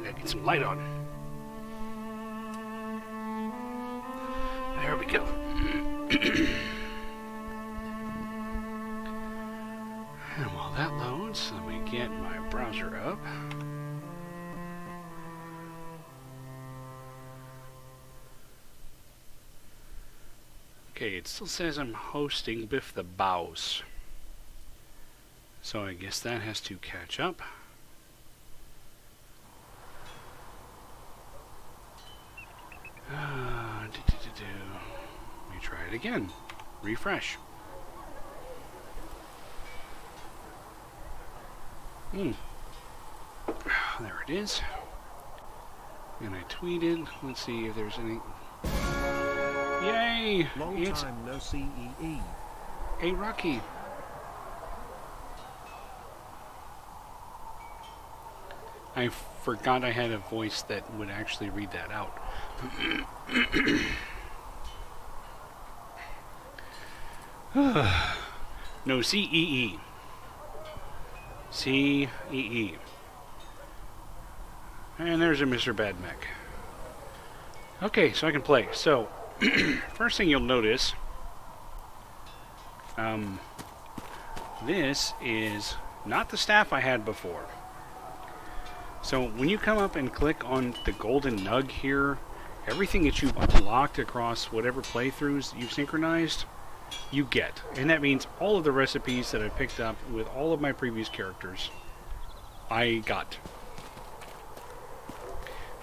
gotta get some light on. There we go. And while that loads, let me get my browser up. Okay, it still says I'm hosting Biff the Bows. So I guess that has to catch up. Let me try it again. Refresh. There it is. And I tweeted. Let's see if there's any... Yay! Long time no CEE. Hey, Rocky. I forgot I had a voice that would actually read that out. No, CEE. CEE. And there's a Mr. Bad Mech. Okay, so I can play. So, first thing you'll notice, this is not the staff I had before. So when you come up and click on the golden nug here, everything that you've unlocked across whatever playthroughs you've synchronized, you get. And that means all of the recipes that I picked up with all of my previous characters, I got.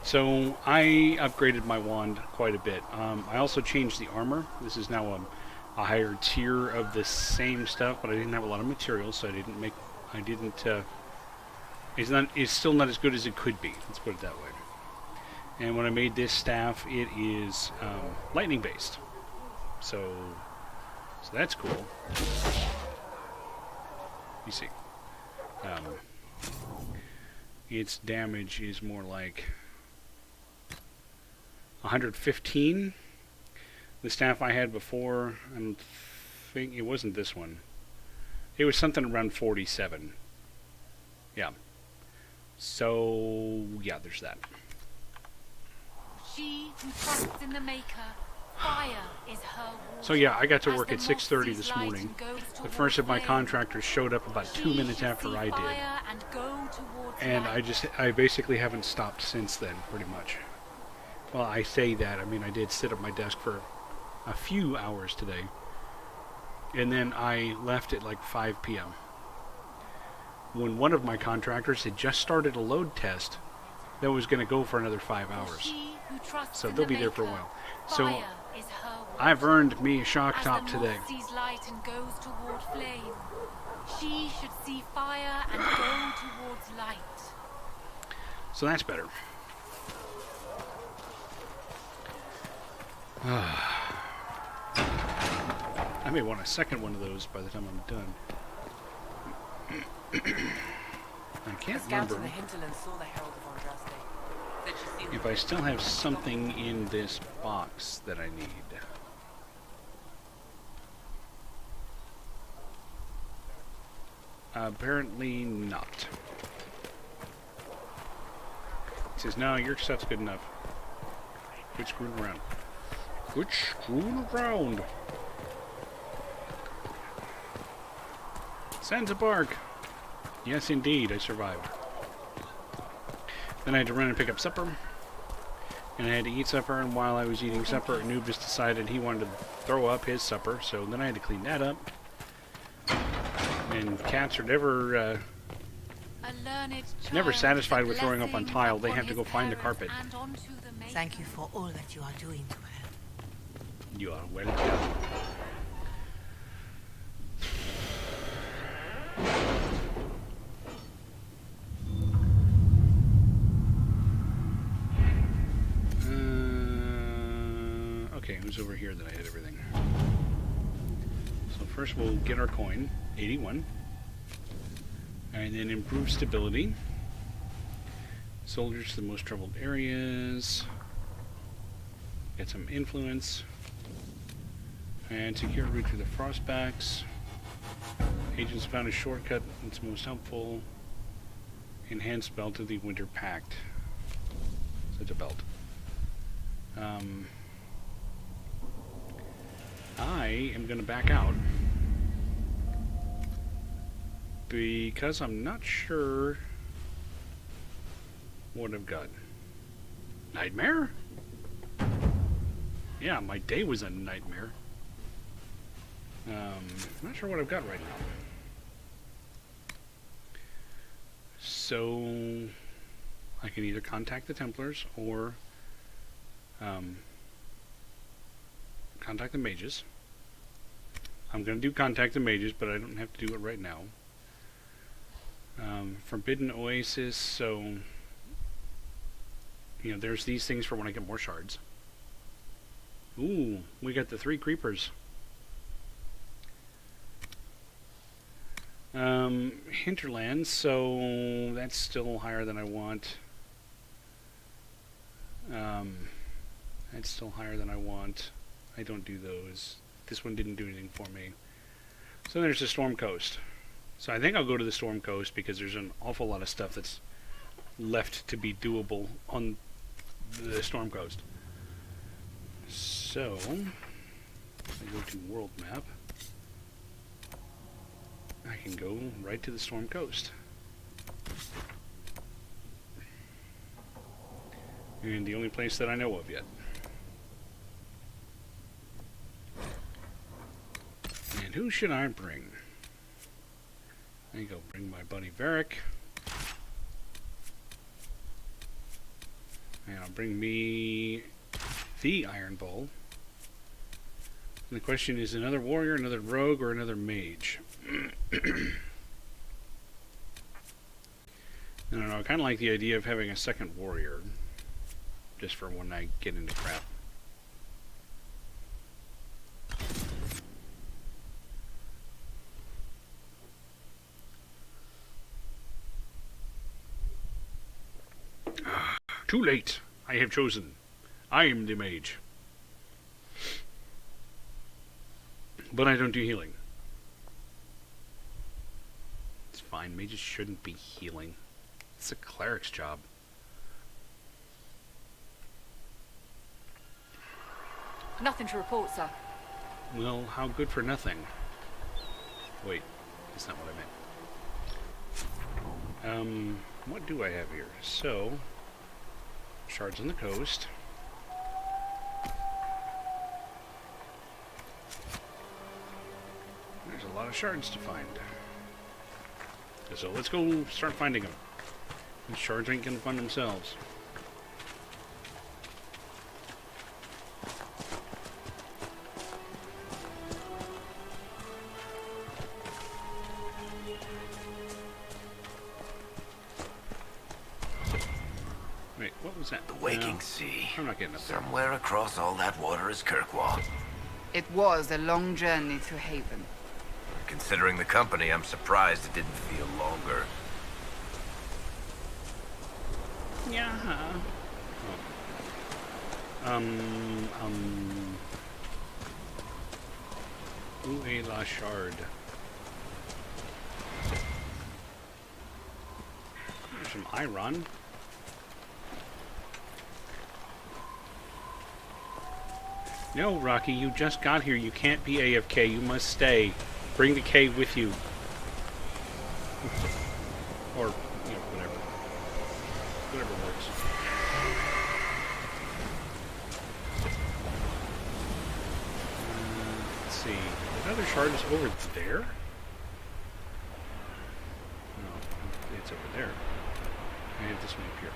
So I upgraded my wand quite a bit. I also changed the armor. This is now a higher tier of the same stuff, but I didn't have a lot of materials, so it's still not as good as it could be. Let's put it that way. And when I made this staff, it is lightning based. So that's cool. You see, its damage is more like 115. The staff I had before, I think it wasn't this one. It was something around 47. Yeah. So yeah, there's that. She who trusts in the Maker, fire is her water. So yeah, I got to work at 6:30 this morning. The first of my contractors showed up about 2 minutes after I did. And I basically haven't stopped since then, pretty much. Well, I say that, I mean I did sit at my desk for a few hours today. And then I left at like 5 p.m. when one of my contractors had just started a load test that was going to go for another 5 hours. So they'll be there for a while. So I've earned me a shock top today. She should see fire and go towards light. So that's better. I may want a second one of those by the time I'm done. I can't remember if I still have something in this box that I need. Apparently not. It says, no, your stuff's good enough. Quit screwing around. Quit screwing around. Santa Bark. Yes, indeed, I survived. Then I had to run and pick up supper. And I had to eat supper, and while I was eating supper, Anubis decided he wanted to throw up his supper, so then I had to clean that up. And cats are never satisfied with throwing up on tile. They have to go find the carpet. Thank you for all that you are doing to her. You are welcome. Okay, it was over here that I hit everything. So first we'll get our coin, 81. And then improve stability. Soldiers to the most troubled areas. Get some influence. And secure route to the Frostbacks. Agents found a shortcut that's most helpful. Enhanced spell to the Winter Pact. It's a belt. I am going to back out because I'm not sure what I've got. Nightmare? Yeah, my day was a nightmare. Not sure what I've got right now. So I can either contact the Templars or contact the mages. I'm going to do contact the mages, but I don't have to do it right now. Forbidden Oasis, so you know, there's these things for when I get more shards. Ooh, we got the 3 creepers. Hinterlands, so that's still higher than I want. That's still higher than I want. I don't do those. This one didn't do anything for me. So there's the Storm Coast. So I think I'll go to the Storm Coast because there's an awful lot of stuff that's left to be doable on the Storm Coast. So I go to World Map. I can go right to the Storm Coast. And the only place that I know of yet. And who should I bring? I think I'll bring my buddy Varric. And I'll bring me the Iron Bowl. And the question is, another warrior, another rogue, or another mage? I don't know, I kind of like the idea of having a second warrior. Just for when I get into crap. Too late. I have chosen. I am the mage. But I don't do healing. It's fine. Mages shouldn't be healing. It's a cleric's job. Nothing to report, sir. Well, how good for nothing? Wait, that's not what I meant. What do I have here? So, shards on the coast. There's a lot of shards to find. So let's go start finding them. These shards ain't gonna find themselves. Wait, what was that? The waking No, sea. I'm not getting up there. Somewhere across all that water is Kirkwall. It was a long journey to Haven. Considering the company, I'm surprised it didn't feel longer. Yeah. Où est la shard? There's some iron. No, Rocky, you just got here. You can't be AFK. You must stay. Bring the K with you. Or, you know, whatever. Whatever works. Let's see. Another shard is over there? No, it's over there. And this one up here.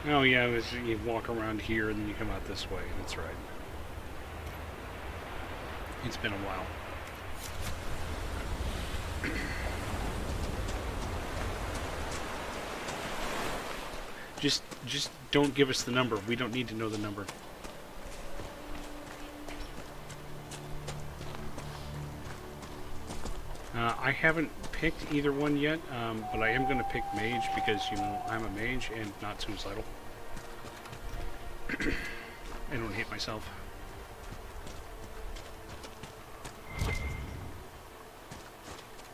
Oh yeah, it was, you walk around here and then you come out this way. That's right. It's been a while. Just don't give us the number. We don't need to know the number. I haven't picked either one yet, but I am going to pick mage because, you know, I'm a mage and not suicidal. I don't hate myself.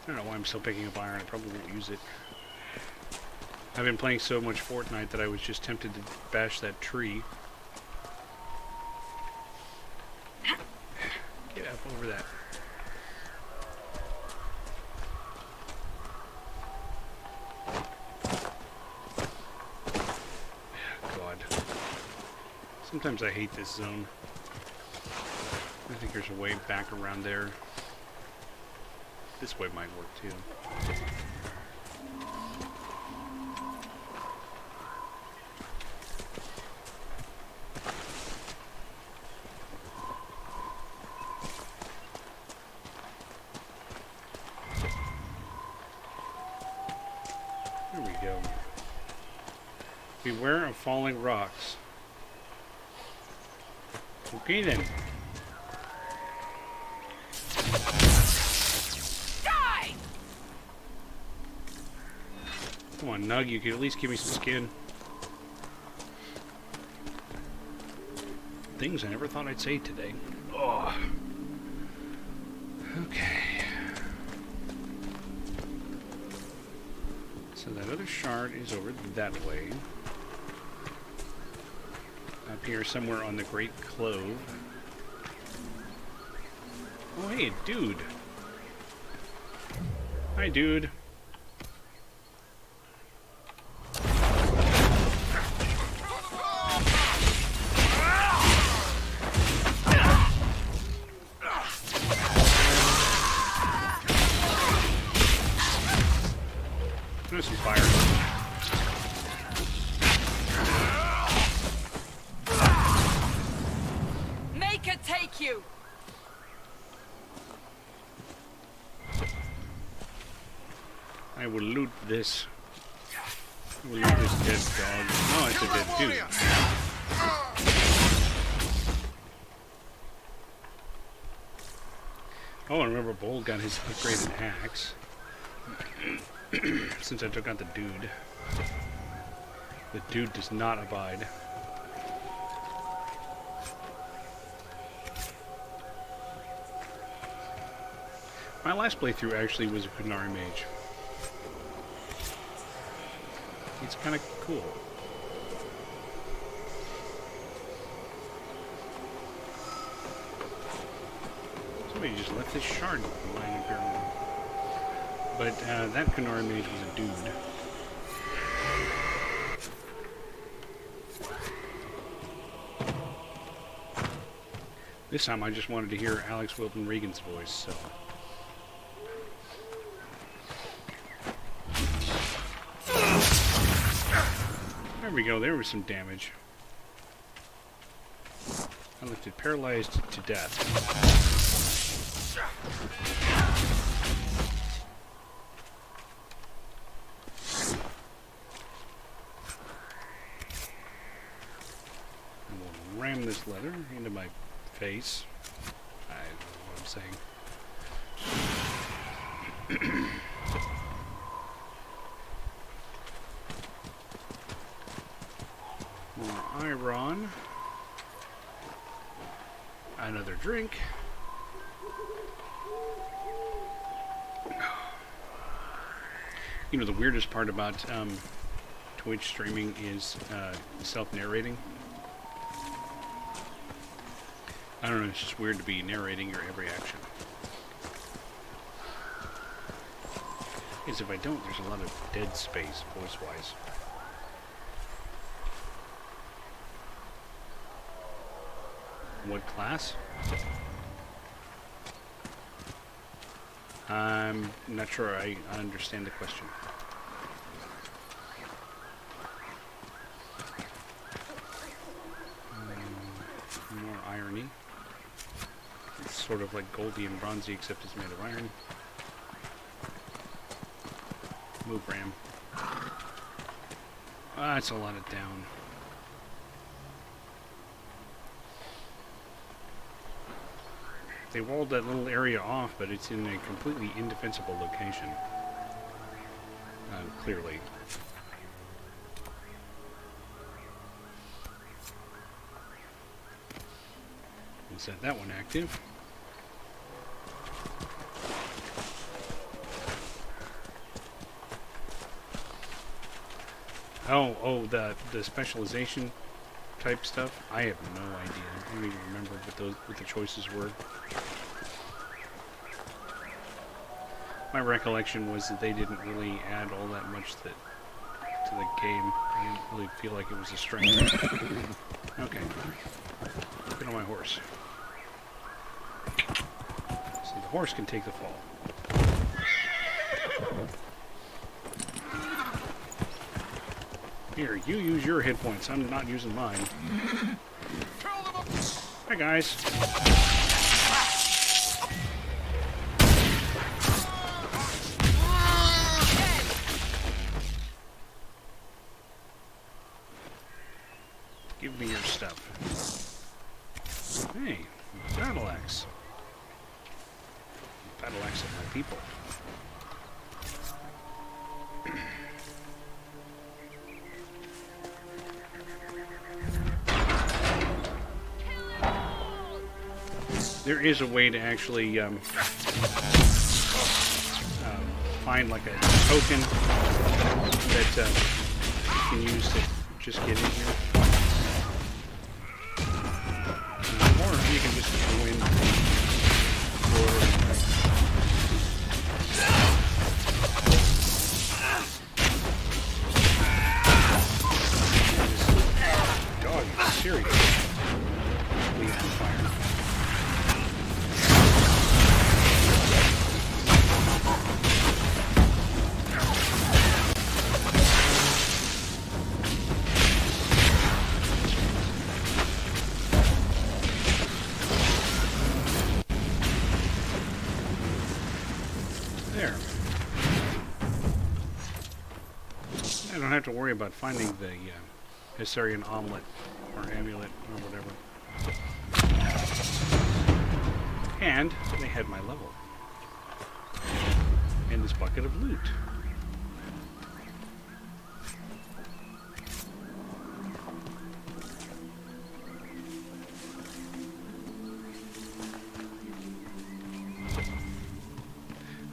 don't know why I'm still picking up iron. I probably won't use it. I've been playing so much Fortnite that I was just tempted to bash that tree. Get up over that. God. Sometimes I hate this zone. I think there's a way back around there. This way might work too. There we go. Beware of falling rocks. Okay then. Come on, Nug, you could at least give me some skin. Things I never thought I'd say today. Oh. Okay. So that other shard is over that way. Up here somewhere on the Great Clove. Oh, hey, dude. Hi, dude. There's some fire. Make it take you! I will loot this. I will loot this dead dog. No, it's a dead dude. Oh, and remember, Bold got his upgraded axe. Since I took out the dude. The dude does not abide. My last playthrough actually was a Kunari mage. It's kind of cool. Somebody just left this shard lying apparently. But that Kunari mage was a dude. This time I just wanted to hear Alex Wilton Regan's voice, so. There we go, there was some damage. I left it paralyzed to death. Ram this letter into my face. I don't know what I'm saying. More iron. Another drink. You know, the weirdest part about Twitch streaming is self-narrating. I don't know, it's just weird to be narrating your every action. Because if I don't, there's a lot of dead space, voice-wise. What class? I'm not sure I understand the question. More irony. It's sort of like Goldie and Bronzy, except it's made of iron. Move, Ram. Ah, it's a lot of down. They walled that little area off, but it's in a completely indefensible location. Clearly. We'll set that one active. Oh, the specialization type stuff. I have no idea. I don't even remember what the choices were. My recollection was that they didn't really add all that much to the game. I didn't really feel like it was a strength. Okay. Get on my horse. See, the horse can take the fall. Here, you use your hit points. I'm not using mine. Hi, guys. Give me your stuff. Hey, battle axe. Battle axe of my people. There is a way to actually find like a token that you can use to just get in here. Or you can just go in dog is serious. Leave on fire. There. I don't have to worry about finding the Hessarian omelet or amulet or whatever. And they had my level. And this bucket of loot.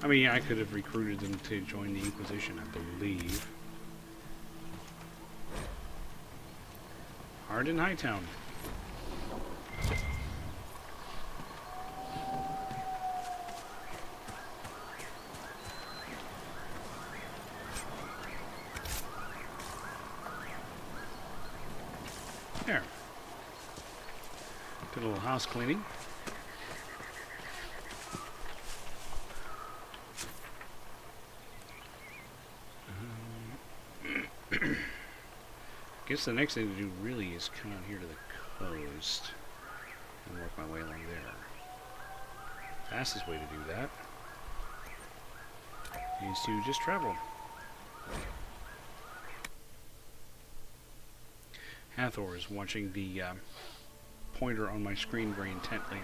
I mean, I could have recruited them to join the Inquisition, I believe. Hard in Hightown. There. Did a little house cleaning. Guess the next thing to do really is come out here to the coast and work my way along there. Fastest way to do that is to just travel. Hathor is watching the pointer on my screen very intently.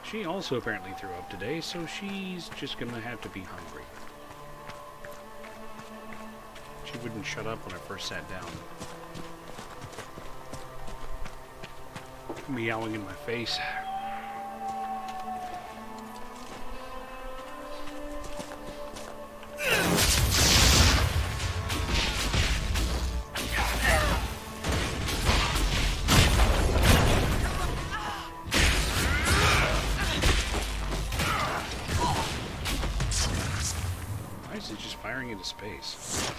She also apparently threw up today, so she's just gonna have to be hungry. She wouldn't shut up when I first sat down. Meowing in my face. Why is it just firing into space?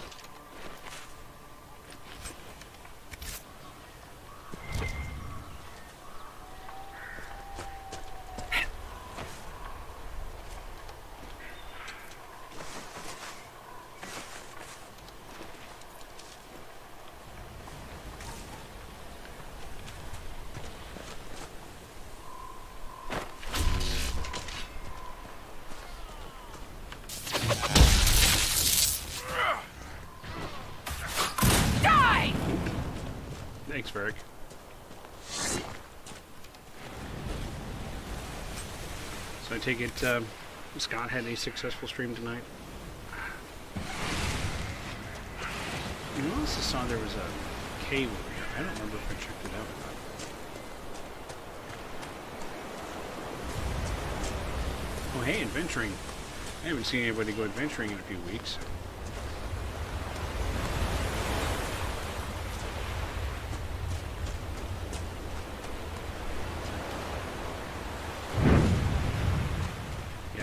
Thanks, Varric. So I take it Scott had a successful stream tonight. You also saw there was a cave over here. I don't remember if I checked it out or not. Oh, hey, adventuring. I haven't seen anybody go adventuring in a few weeks.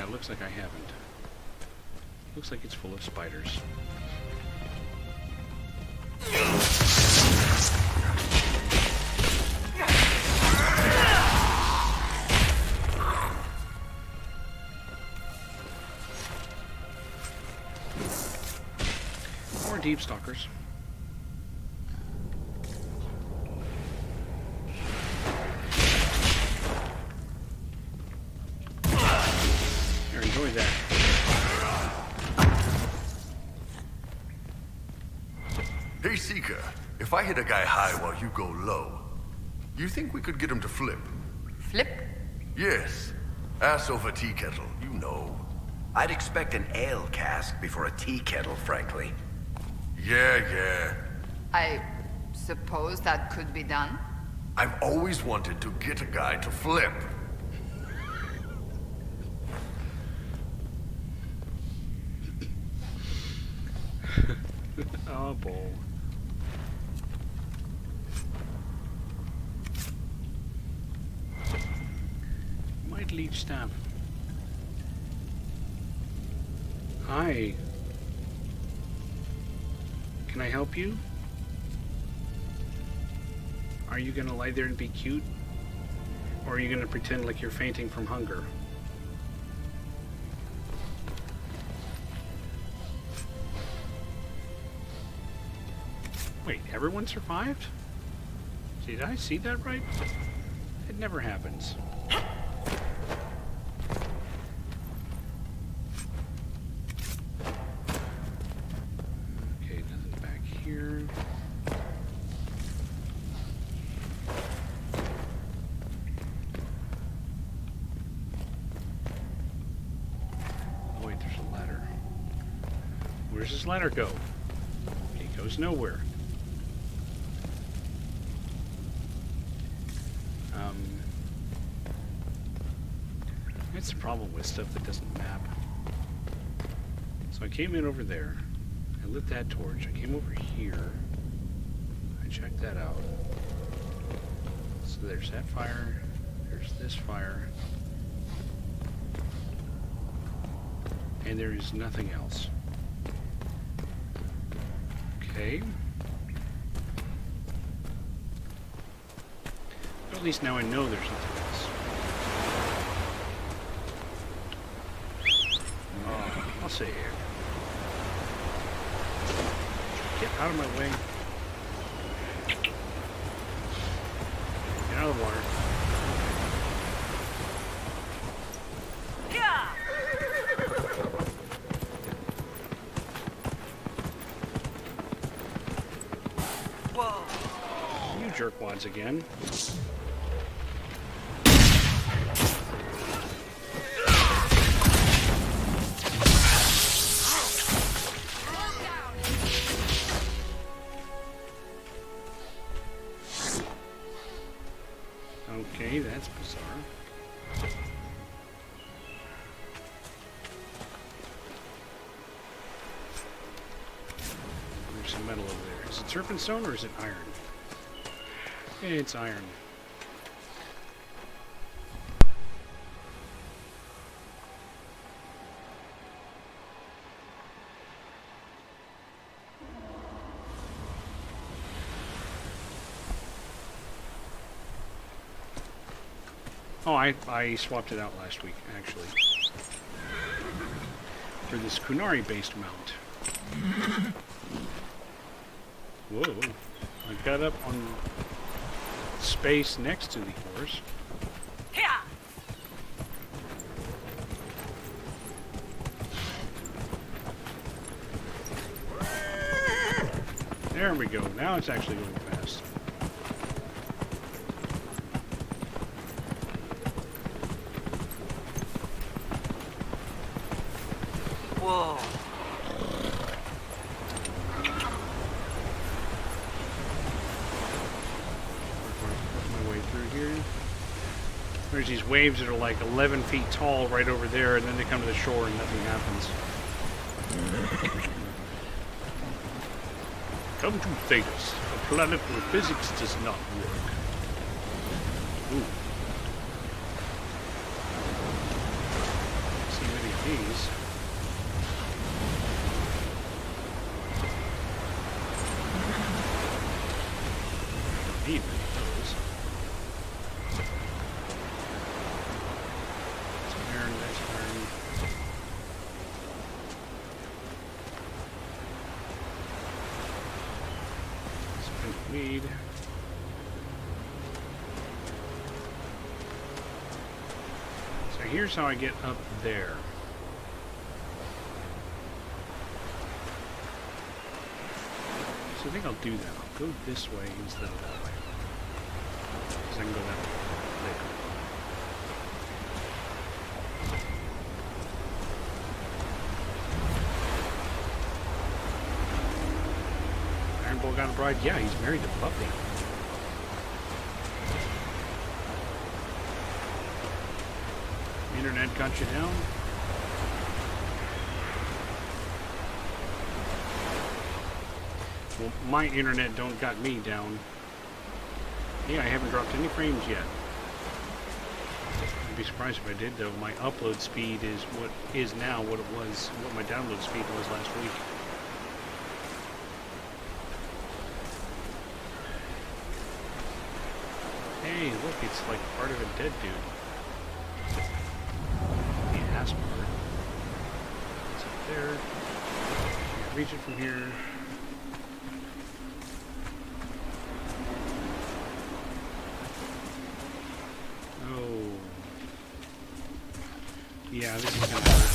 Yeah, it looks like I haven't. Looks like it's full of spiders. More deep stalkers. Here, enjoy that. Hey, Seeker. If I hit a guy high while you go low, you think we could get him to flip? Flip? Yes. Ass over tea kettle, you know. I'd expect an ale cask before a tea kettle, frankly. Yeah. I suppose that could be done. I've always wanted to get a guy to flip. Oh, boy. Might leech staff. Hi. Can I help you? Are you gonna lie there and be cute? Or are you gonna pretend like you're fainting from hunger? Wait, everyone survived? Did I see that right? It never happens. Okay, nothing back here. Oh wait, there's a ladder. Where's this ladder go? It goes nowhere. That's the problem with stuff that doesn't map. So I came in over there. I lit that torch. I came over here. I checked that out. So there's that fire. There's this fire. And there is nothing else. Okay. But at least now I know there's nothing else. I'll see you. Get out of my way. Get out of the water. Whoa. You jerkwads again. Okay, that's bizarre. There's some metal over there. Is it serpent stone or is it iron? It's iron. Oh, I swapped it out last week, actually. For this Kunari-based mount. Whoa. I got up on space next to the horse. There we go. Now it's actually going fast. Whoa. My way through here. There's these waves that are like 11 feet tall right over there, and then they come to the shore and nothing happens. Come to Thetis, a planet where physics does not work. Ooh. See, these. Need those. That's iron, that's iron. Spent weed. So here's how I get up there. So I think I'll do that. I'll go this way instead of that way. Because I can go that way later. Iron Bull got a bride? Yeah, he's married to Buffy. Internet got you down? Well, my internet don't got me down. Yeah, I haven't dropped any frames yet. I'd be surprised if I did, though. My upload speed is what is now what it was, what my download speed was last week. Hey, look, it's like part of a dead dude. The ass part. It's up there. Can't reach it from here. Oh. Yeah, this is gonna hurt.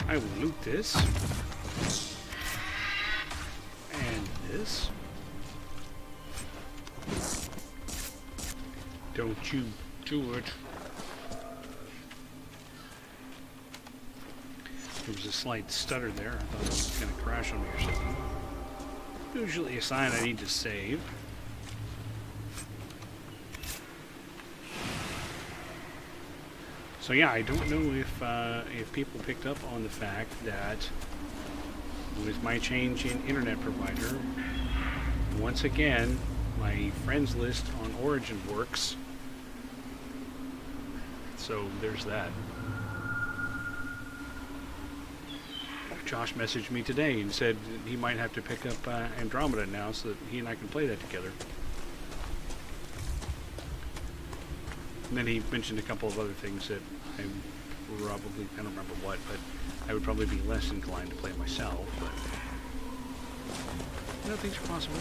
I will loot this. And this. Don't you do it. There was a slight stutter there. I thought it was going to crash on me or something. Usually a sign I need to save. So yeah, I don't know if people picked up on the fact that with my change in internet provider, once again, my friends list on Origin works. So there's that. Josh messaged me today and said he might have to pick up Andromeda now so that he and I can play that together. And then he mentioned a couple of other things that I don't remember what, but I would probably be less inclined to play myself, but things are possible.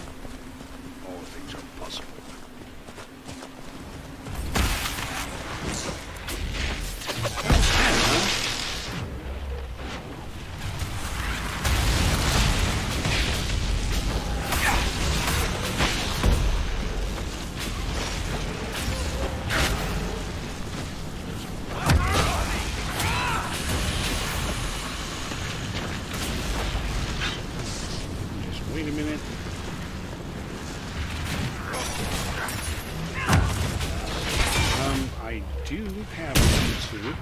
All things are possible. Wait a minute. I do have a YouTube.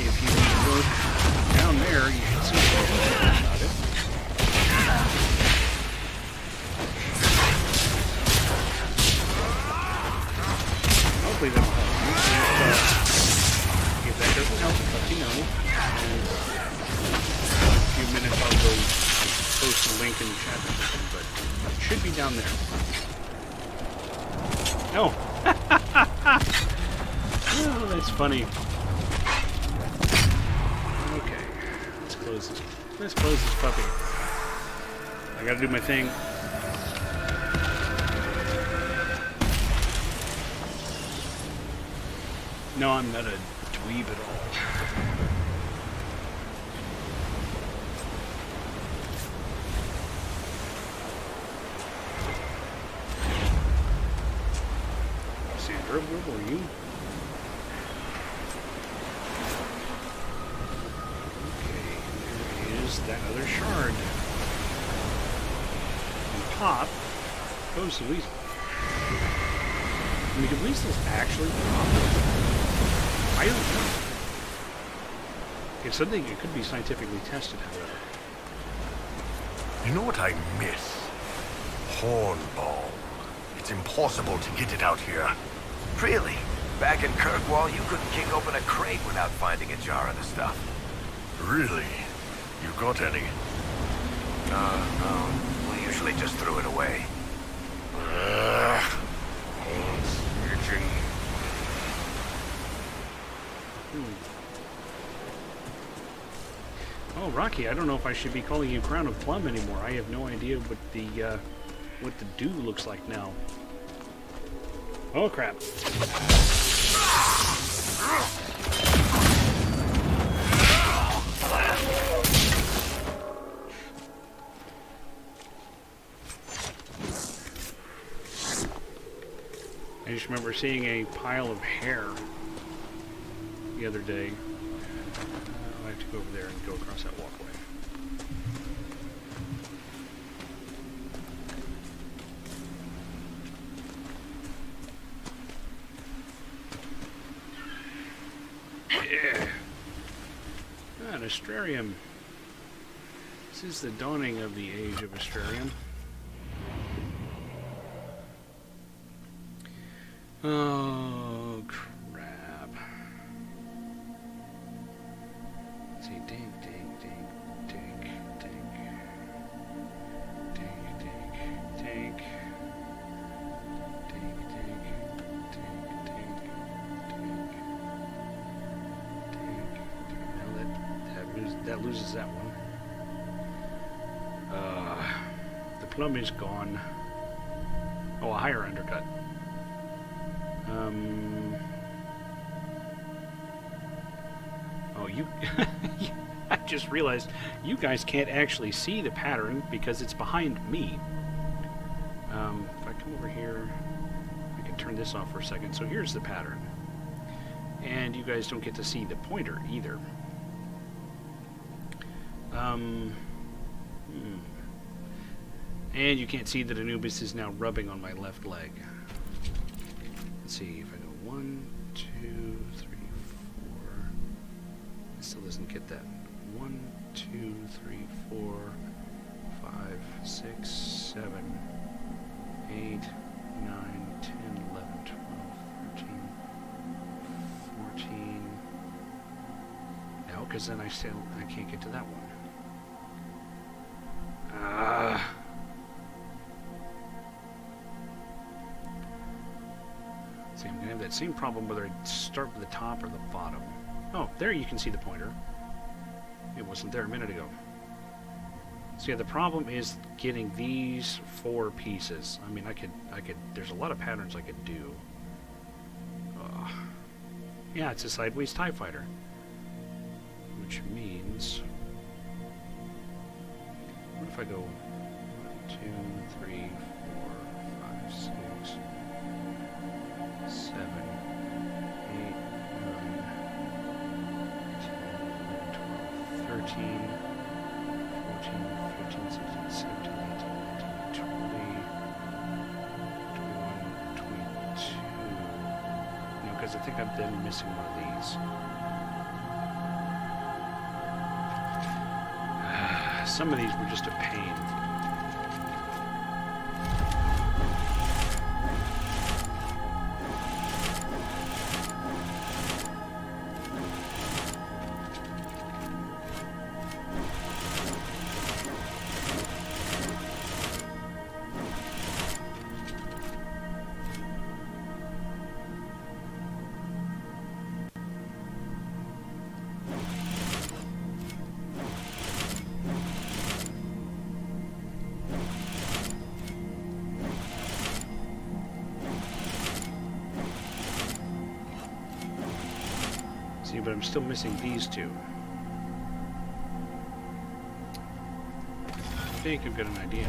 If you look down there, you can see what about it. Hopefully that'll help you. If that doesn't help, let me know. In a few minutes I'll go post a link in the chat description, but it should be down there. No! Oh, that's funny. Okay, let's close this. Let's close this puppy. I gotta do my thing. No, I'm not a dweeb at all. Sandra, where were you? that other shard. And pop goes the weasel. I mean, do weasels actually pop? I don't know. It's something that could be scientifically tested, however. You know what I miss? Hornball. It's impossible to get it out here. Really? Back in Kirkwall, you couldn't kick open a crate without finding a jar of the stuff. Really? You got any? No. We usually just threw it away. Snitching. Oh, Rocky, I don't know if I should be calling you Crown of Plum anymore. I have no idea what the dew looks like now. Oh, crap. I just remember seeing a pile of hair the other day. I have to go over there and go across that walkway. Yeah. An Astrarium. This is the dawning of the age of Astrarium. Oh, crap. Let's see, dink, dink, dink, dink, dink. Dink, dink, dink. Dink, dink, dink, dink, dink. That loses that one. The plum is gone. Oh, a higher undercut. Oh, you... I just realized you guys can't actually see the pattern because it's behind me. If I come over here, I can turn this off for a second. So here's the pattern. And you guys don't get to see the pointer either. And you can't see that Anubis is now rubbing on my left leg. Let's see if I go 1, 2, 3, 4. It still doesn't get that. 1, 2, 3, 4, 5, 6, 7, 8, 9, 10, 11, 12, 13, 14. No, because then I can't get to that one. See, I'm going to have that same problem whether I start with the top or the bottom. Oh, there you can see the pointer. It wasn't there a minute ago. So yeah, the problem is getting these 4 pieces. I mean, I could, there's a lot of patterns I could do. Yeah, it's a sideways TIE fighter. Which means... What if I go 1, 2, 3, 4, 5, 6, 7, 8, 9, 10, 11, 12, 13, 14, 15, 16, 17, 18, 19, 20, 21, 22. No, because I think I'm then missing one of these. Some of these were just a pain. See, but I'm still missing these 2. I think I've got an idea.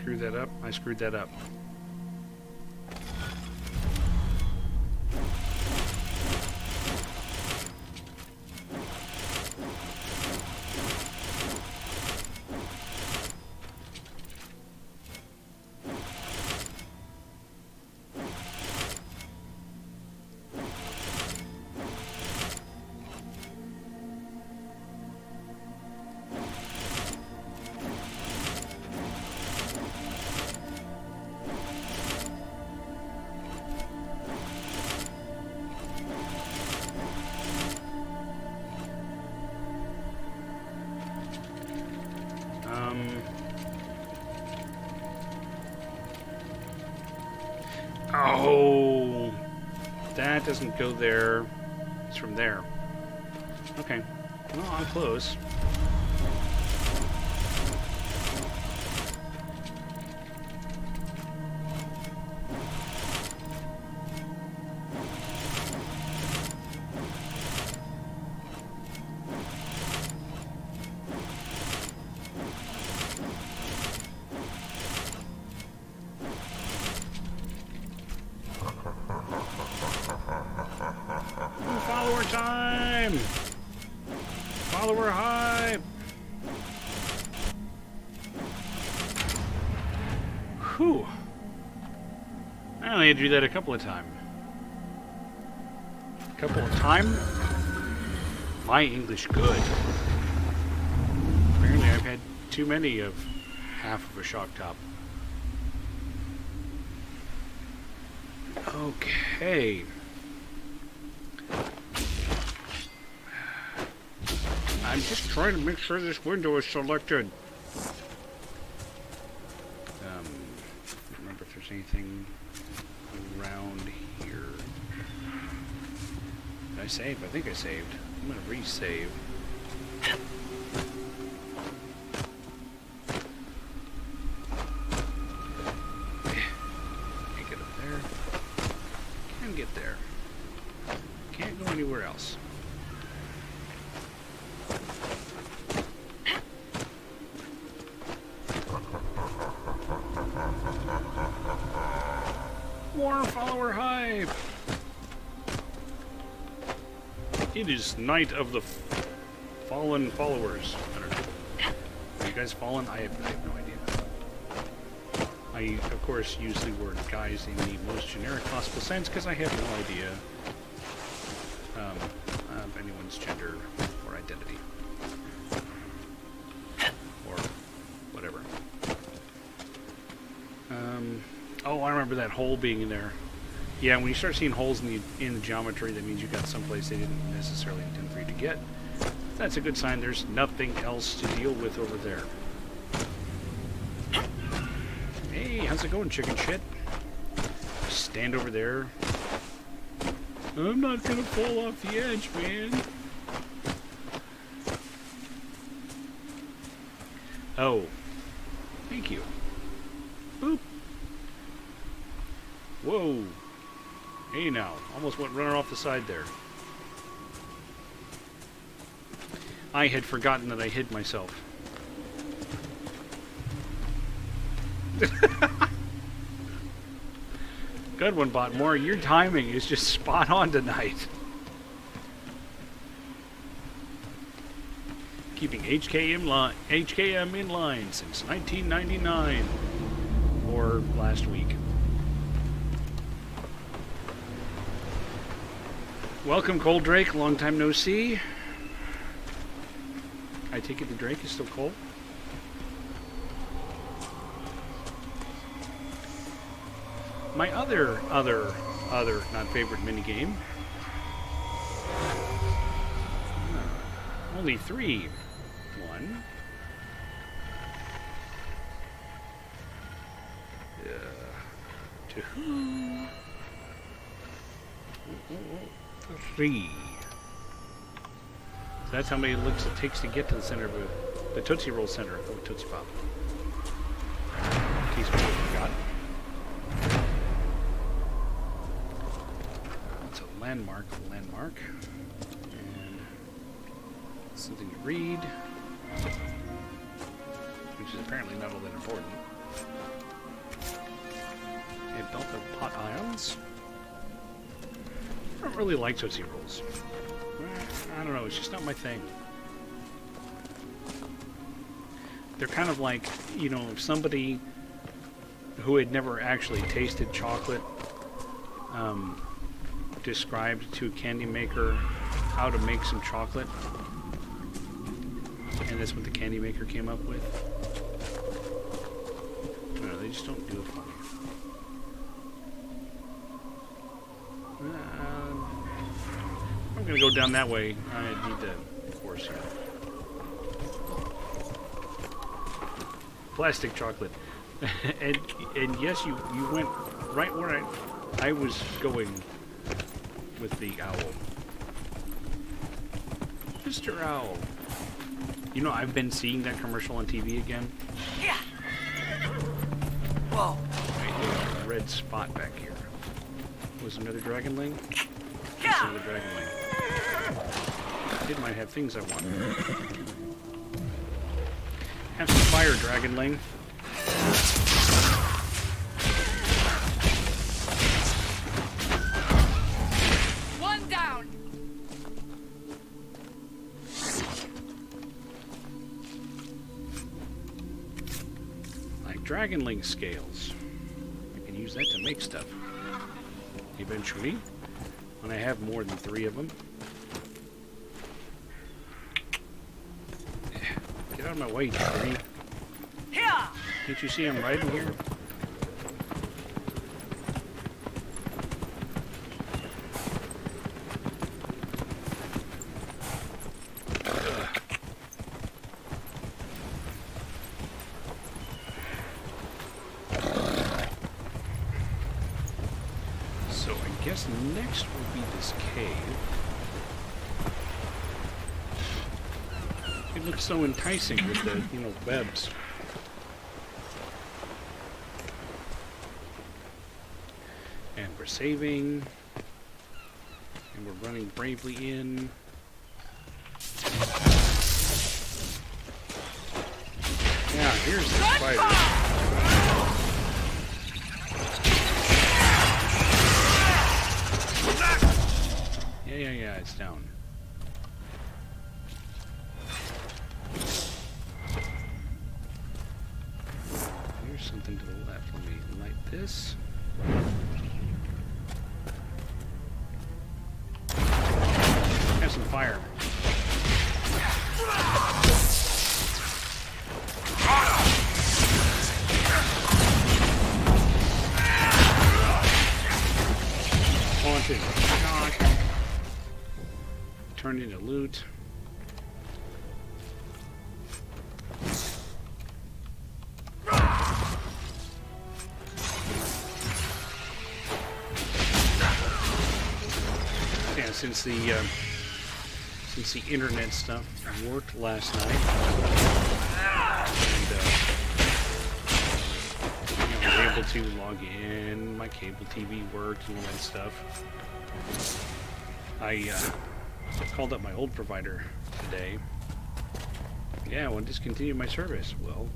screw that up? I screwed that up. Oh, that doesn't go there. It's from there. Okay. Well, I'm close. Follower time! Follower hype! Whew. I only had to do that a couple of times. My English good. Apparently I've had too many of half of a shock top. Okay. I'm just trying to make sure this window is selected. Remember if there's anything around here. Did I save? I think I saved. I'm gonna resave. Can't get up there. Can get there. Can't go anywhere else. More follower hype! It is Night of the Fallen Followers. I don't know. Are you guys fallen? I have no idea. I, of course, use the word guys in the most generic possible sense because I have no idea of anyone's gender or identity. Or whatever. Oh, I remember that hole being in there. Yeah, when you start seeing holes in the geometry, that means you got someplace they didn't necessarily intend for you to get. That's a good sign there's nothing else to deal with over there. Hey, how's it going, chicken shit? Stand over there. I'm not gonna fall off the edge, man. Oh. Thank you. Boop. Whoa. Hey now. Almost went running off the side there. I had forgotten that I hid myself. Good one, Botmore. Your timing is just spot on tonight. Keeping HKM in line since 1999. Or last week. Welcome, Cold Drake. Long time no see. I take it the Drake is still cold? My other not favorite minigame. Only 3. 1. To who? 3. So that's how many looks it takes to get to the center of the Tootsie Roll center of a Tootsie Pop. In case we forgot. It's a landmark, and something to read, which is apparently not all that important. And belt of pot ions. I don't really like Tootsie Rolls. I don't know, it's just not my thing. They're kind of like, you know, if somebody who had never actually tasted chocolate described to a candy maker how to make some chocolate, and that's what the candy maker came up with. No, they just don't do it for me. I'm gonna go down that way. I need to, of course. Plastic chocolate. and yes, you went right where I was going with the owl. Mr. Owl. You know, I've been seeing that commercial on TV again. Yeah. Whoa. Right, there's a red spot back here. Was another dragonling? Yeah. Another dragonling. It might have things I want. Have some fire, dragonling. One down. Like dragonling scales. I can use that to make stuff. Eventually, when I have more than 3 of them. Get out of my way, tree. Here. Can't you see I'm riding here? So I guess next will be this cave. It looks so enticing with the, you know, webs. And we're saving. And we're running bravely in. Yeah, here's the spider. Yeah, it's down. Here's something to the left. Let me light this. Have some fire. Haunted. Turned into loot. Yeah, since the internet stuff worked last night, and I was able to log in, my cable TV worked and all that stuff. I called up my old provider today. Yeah, I want to discontinue my service. Well,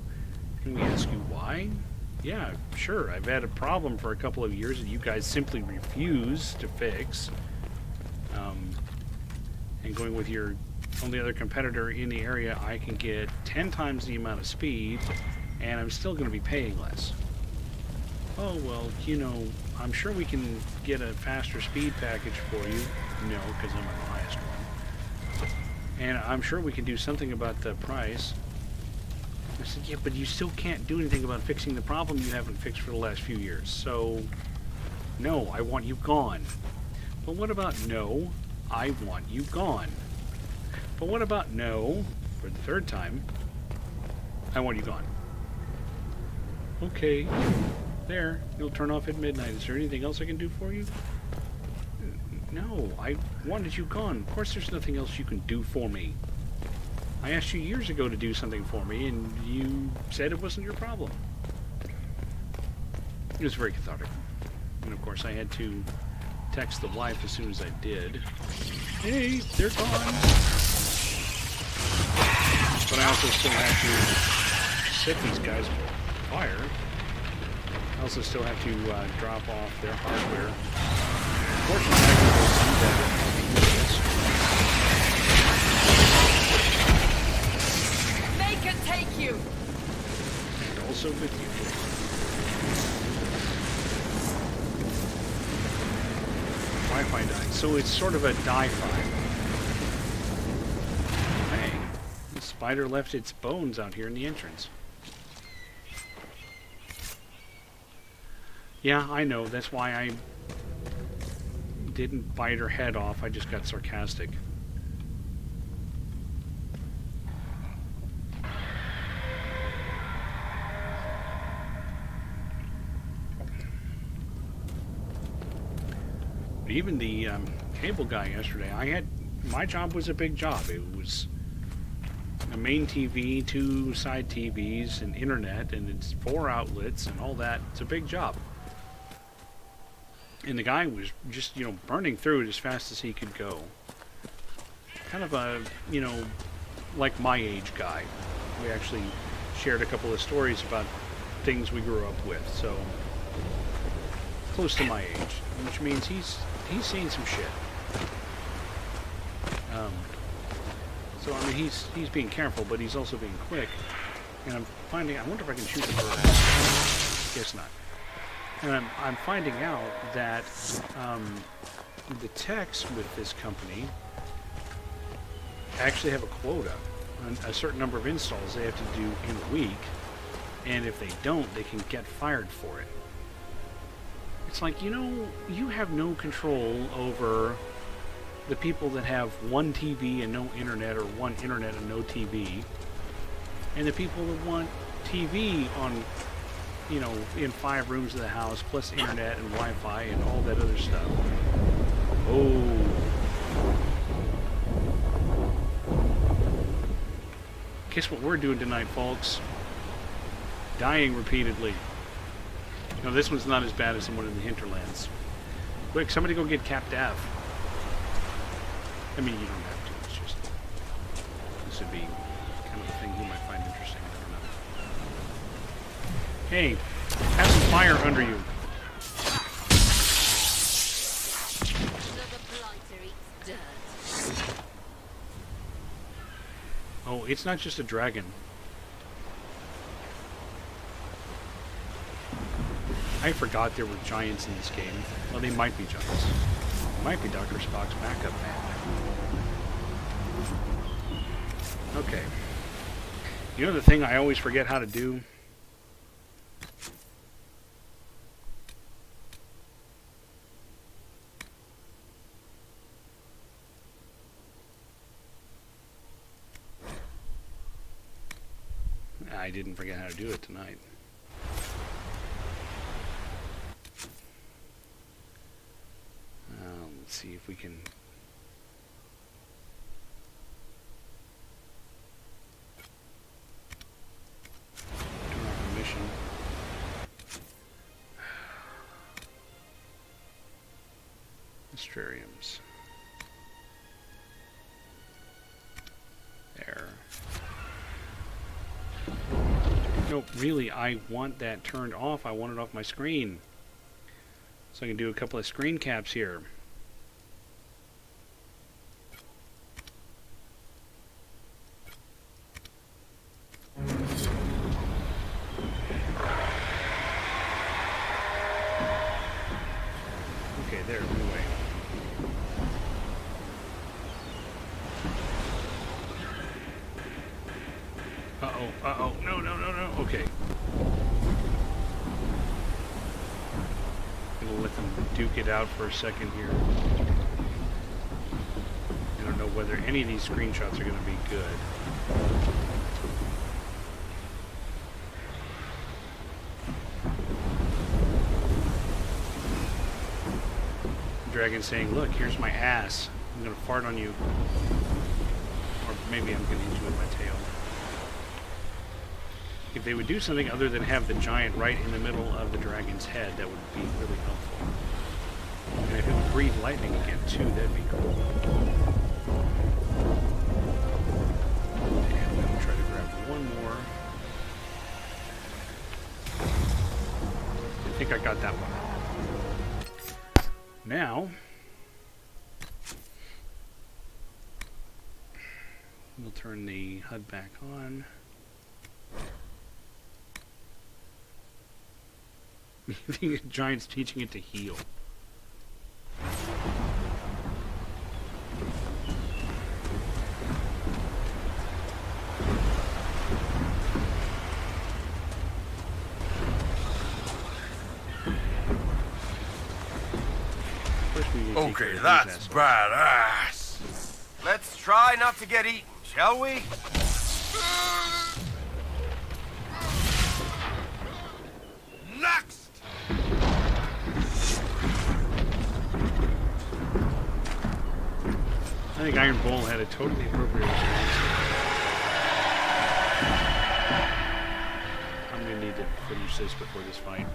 can we ask you why? Yeah, sure. I've had a problem for a couple of years that you guys simply refuse to fix. And going with your only other competitor in the area, I can get 10 times the amount of speed, and I'm still going to be paying less. Oh, well, you know, I'm sure we can get a faster speed package for you. No, because I'm on the highest one. And I'm sure we can do something about the price. I said, yeah, but you still can't do anything about fixing the problem you haven't fixed for the last few years. So, no, I want you gone. But what about no, I want you gone? But what about no, for the 3rd time, I want you gone? Okay, there, you'll turn off at midnight. Is there anything else I can do for you? No, I wanted you gone. Of course there's nothing else you can do for me. I asked you years ago to do something for me, and you said it wasn't your problem. It was very cathartic. And of course I had to text the wife as soon as I did. Hey, they're gone! But I also still have to set these guys on fire. I also still have to drop off their hardware. Fortunately, I can go see that in a couple minutes. They can take you. And also with you. Wi-Fi died. So it's sort of a die-fi. Hey, the spider left its bones out here in the entrance. Yeah, I know. That's why I didn't bite her head off. I just got sarcastic. Even the cable guy yesterday, my job was a big job. It was a main TV, 2 side TVs, and internet, and it's 4 outlets and all that. It's a big job. And the guy was just, burning through it as fast as he could go. Kind of a, like my age guy. We actually shared a couple of stories about things we grew up with, so close to my age, which means he's seen some shit. So I mean, he's being careful, but he's also being quick. And I wonder if I can shoot the bird. Guess not. And I'm finding out that the techs with this company actually have a quota, a certain number of installs they have to do in a week, and if they don't, they can get fired for it. It's like, you have no control over the people that have 1 TV and no internet, or 1 internet and no TV, and the people that want TV on, in 5 rooms of the house, plus internet and Wi-Fi and all that other stuff. Oh. Guess what we're doing tonight, folks? Dying repeatedly. This one's not as bad as someone in the hinterlands. Quick, somebody go get Cap Dav. I mean, you don't have to. It's just... This would be kind of a thing you might find interesting. I don't know. Hey, have some fire under you. Oh, it's not just a dragon. I forgot there were giants in this game. Well, they might be giants. Might be Dr. Spock's backup man. Okay. The thing I always forget how to do? I didn't forget how to do it tonight. Let's see if we can... turn off the mission. Astrariums. There. No, really, I want that turned off. I want it off my screen. So I can do a couple of screen caps here. Okay, there, no way. Uh-oh, no, okay. Gonna let them duke it out for a second here. I don't know whether any of these screenshots are gonna be good. Dragon saying, look, here's my ass. I'm gonna fart on you. Or maybe I'm gonna hit you with my tail. If they would do something other than have the giant right in the middle of the dragon's head, that would be really helpful. And if it would breathe lightning again, too, that'd be cool. And I'm going to try to grab one more. think I got that one. Now, we'll turn the HUD back on. The giant's teaching it to heal. Okay, that's badass. Let's try not to get eaten, shall we? Next! I think Iron Bull had a totally appropriate response. I'm gonna need to finish this before this fight.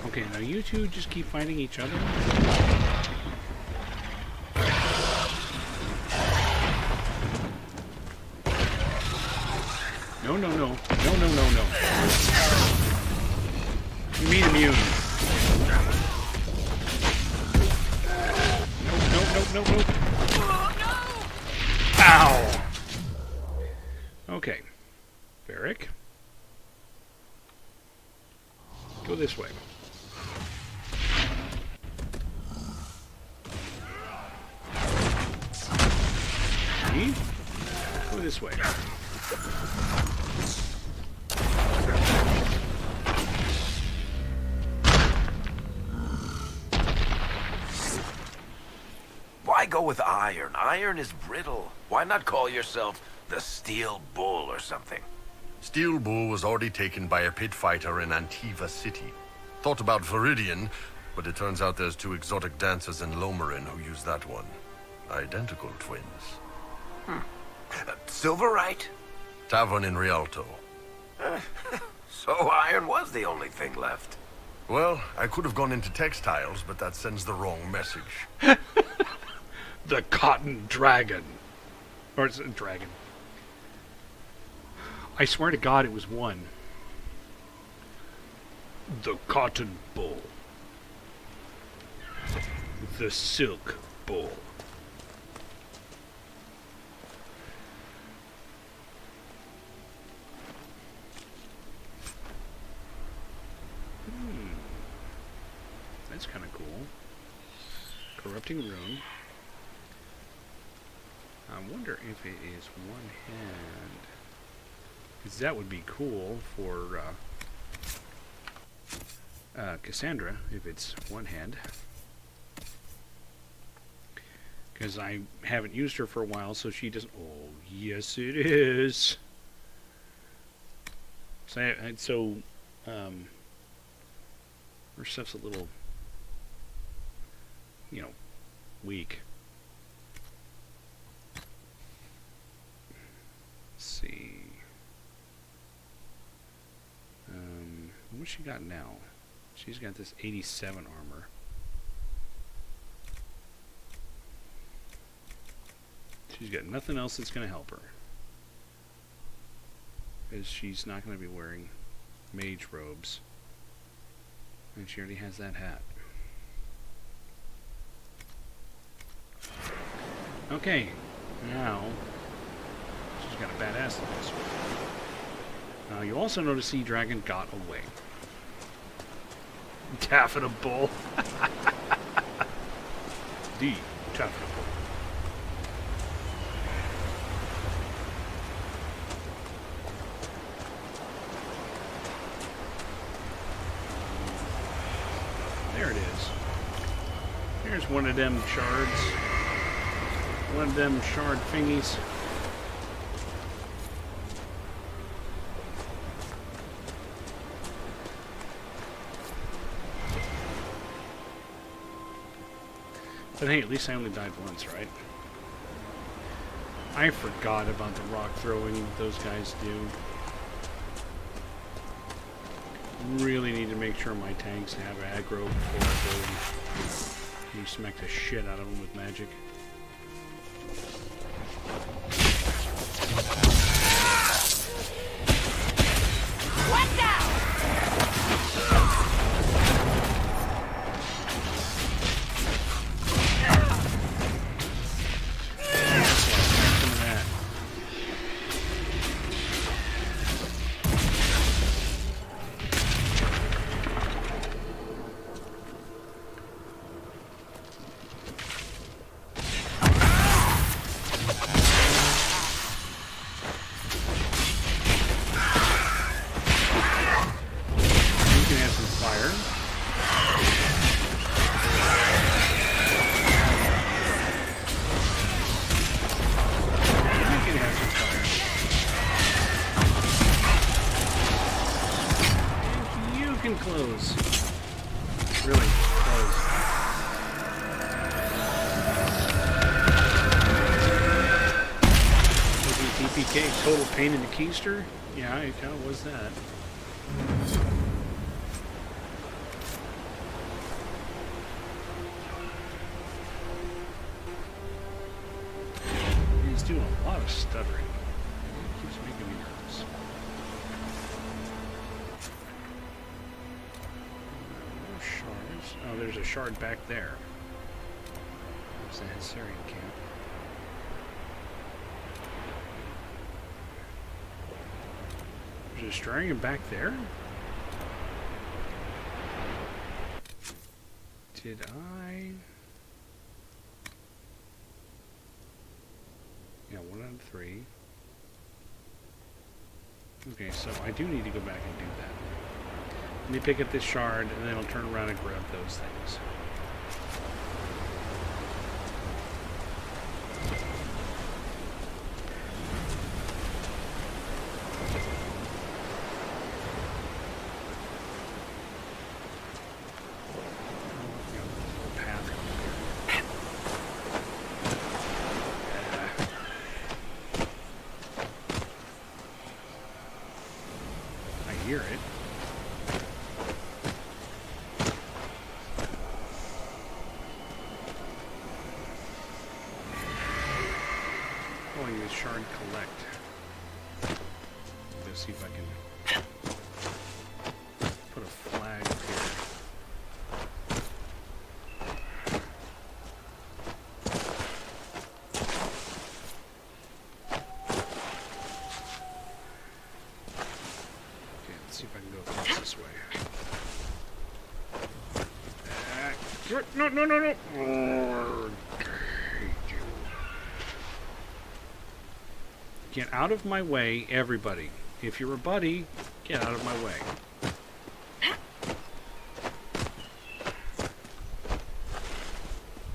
Okay, now you two just keep fighting each other. No, no, no. No, no, no, no. You mean immune. No, no, no, no, no. Ow! Okay. Barrick. Go this way. Go this way. Why go with iron? Iron is brittle. Why not call yourself the Steel Bull or something? Steel Bull was already taken by a pit fighter in Antiva City. Thought about Viridian, but it turns out there's 2 exotic dancers in Lomarin who use that one. Identical twins. Silverite? Tavern in Rialto. So iron was the only thing left. Well, I could have gone into textiles, but that sends the wrong message. The Cotton Dragon. Or it's a dragon. I swear to God it was one. The Cotton Bull. The Silk Bull. That's kind of cool. Corrupting Rune. I wonder if it is one hand. Because that would be cool for Cassandra, if it's one hand. Because I haven't used her for a while, so she doesn't... Oh, yes it is! So, her stuff's a little... you know, weak. Let's see. What's she got now? She's got this 87 armor. She's got nothing else that's going to help her. Because she's not going to be wearing mage robes. And she already has that hat. Okay, now she's got a badass in this one. You also notice Sea Dragon got away. Taffeta Bull. The Taffeta Bull. There it is. Here's one of them shards. One of them shard thingies. But hey, at least I only died once, right? I forgot about the rock throwing that those guys do. Really need to make sure my tanks have aggro before I go and you smack the shit out of them with magic. One down. Some of that. You can have some fire. You can have some fire. And you can close. Really, close. DPK, total pain in the keister? Yeah, it kind of was that. He's doing a lot of stuttering. It keeps making me nervous. No shards. Oh, there's a shard back there. There's the Hensarian camp. There's a Strarian back there? Did I? Yeah, 1 out of 3. Okay, so I do need to go back and do that. Let me pick up this shard, and then I'll turn around and grab those things. Hear it. Oh, you shard collect. Let's see if I can put a flag up here. See if I can go across this way. No, no, no, no! Oh, get out of my way, everybody. If you're a buddy, get out of my way.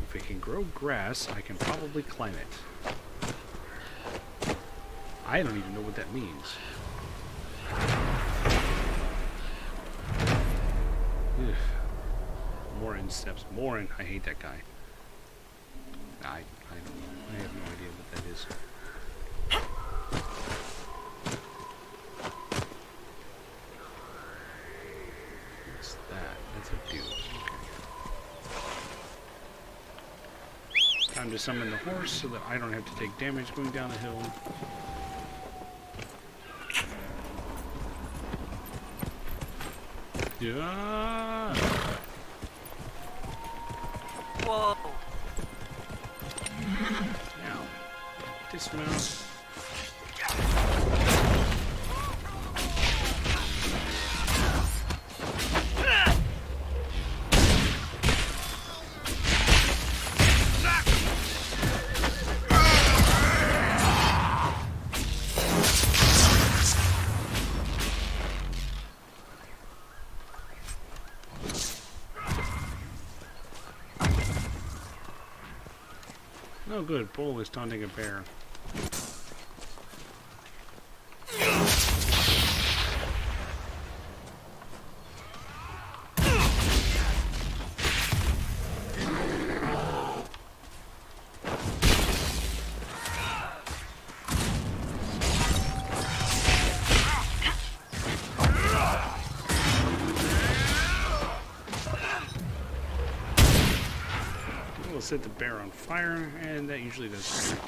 If it can grow grass, I can probably climb it. I don't even know what that means. Ugh. Morin steps. Morin, I hate that guy. I don't know. I have no idea what that is. What's that? That's a dude. Okay. Time to summon the horse so that I don't have to take damage going down the hill. Yeah. Whoa. Now, dismount. Oh good, Bull is taunting a bear. set the bear on fire, and that usually does it.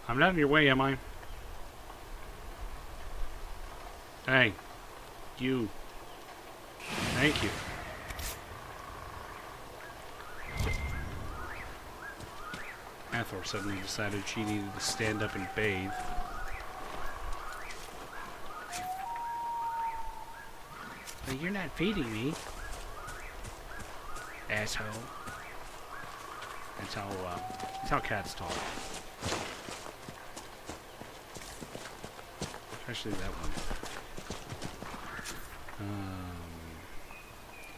I'm not in your way, am I? Hey. You. Thank you. Hathor suddenly decided she needed to stand up and bathe. But you're not feeding me. Asshole. That's how cats talk. Especially that one.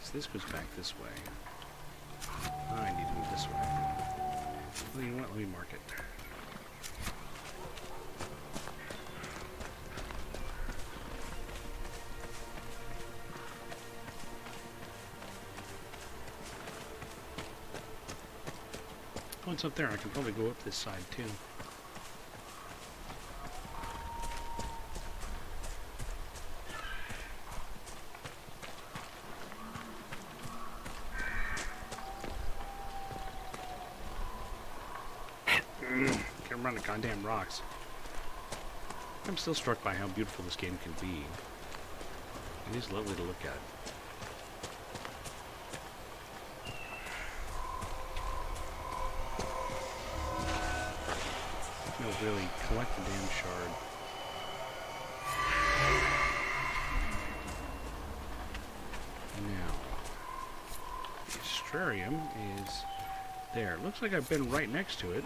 So this goes back this way. I need to move this way. Well, you know what? Let me mark it. Oh, it's up there. I can probably go up this side too. Can't run the goddamn rocks. I'm still struck by how beautiful this game can be. It is lovely to look at. No, really, collect the damn shard. Now, the astrarium is there. Looks like I've been right next to it.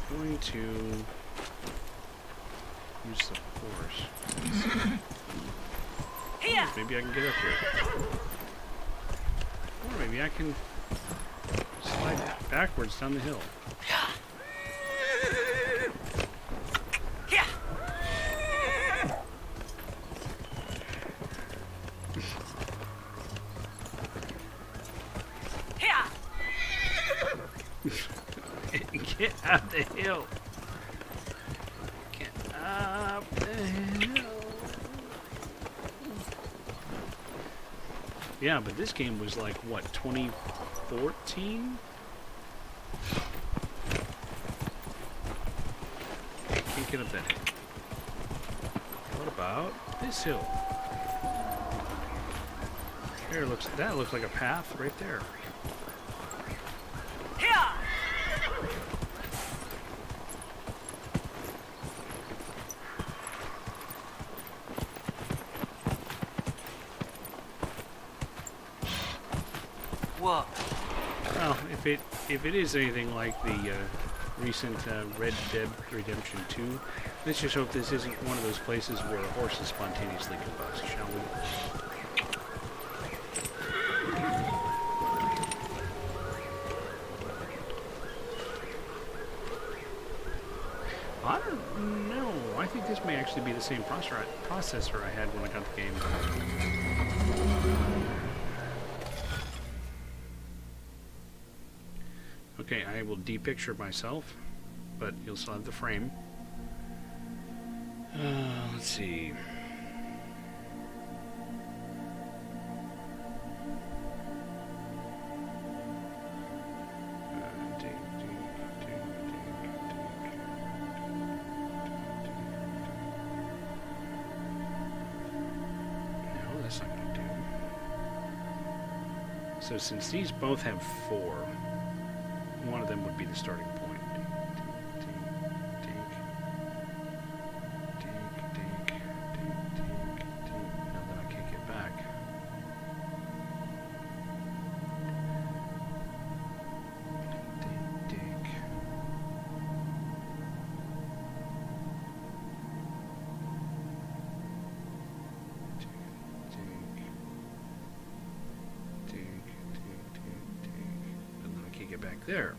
I'm going to use the horse. Here. Maybe I can get up here. Or maybe I can slide backwards down the hill. Here. Get up the hill. Get up the hill. Yeah, but this game was like, what, 2014? Can't get up that hill. What about this hill? That looks like a path right there. Here. What? Well, if it is anything like the recent Red Dead Redemption 2, let's just hope this isn't one of those places where horses spontaneously combust, shall we? I don't know. I think this may actually be the same processor I had when I got the game. Okay, I will de-picture myself, but you'll still have the frame. Let's see. No, that's not going to do. So since these both have 4, one of them would be the starting point. Now that I can't get back. And then I can't get back there.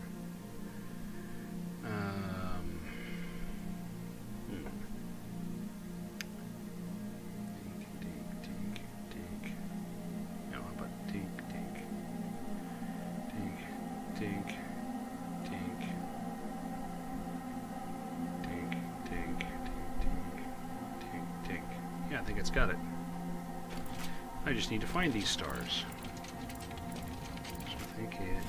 it's got it. I just need to find these stars. So I think it...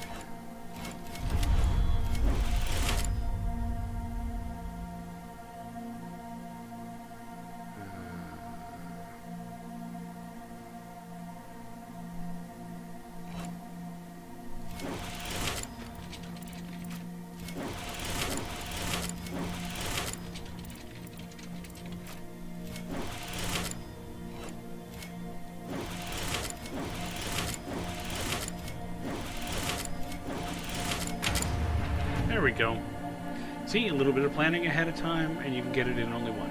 There we go. See, a little bit of planning ahead of time, and you can get it in only one.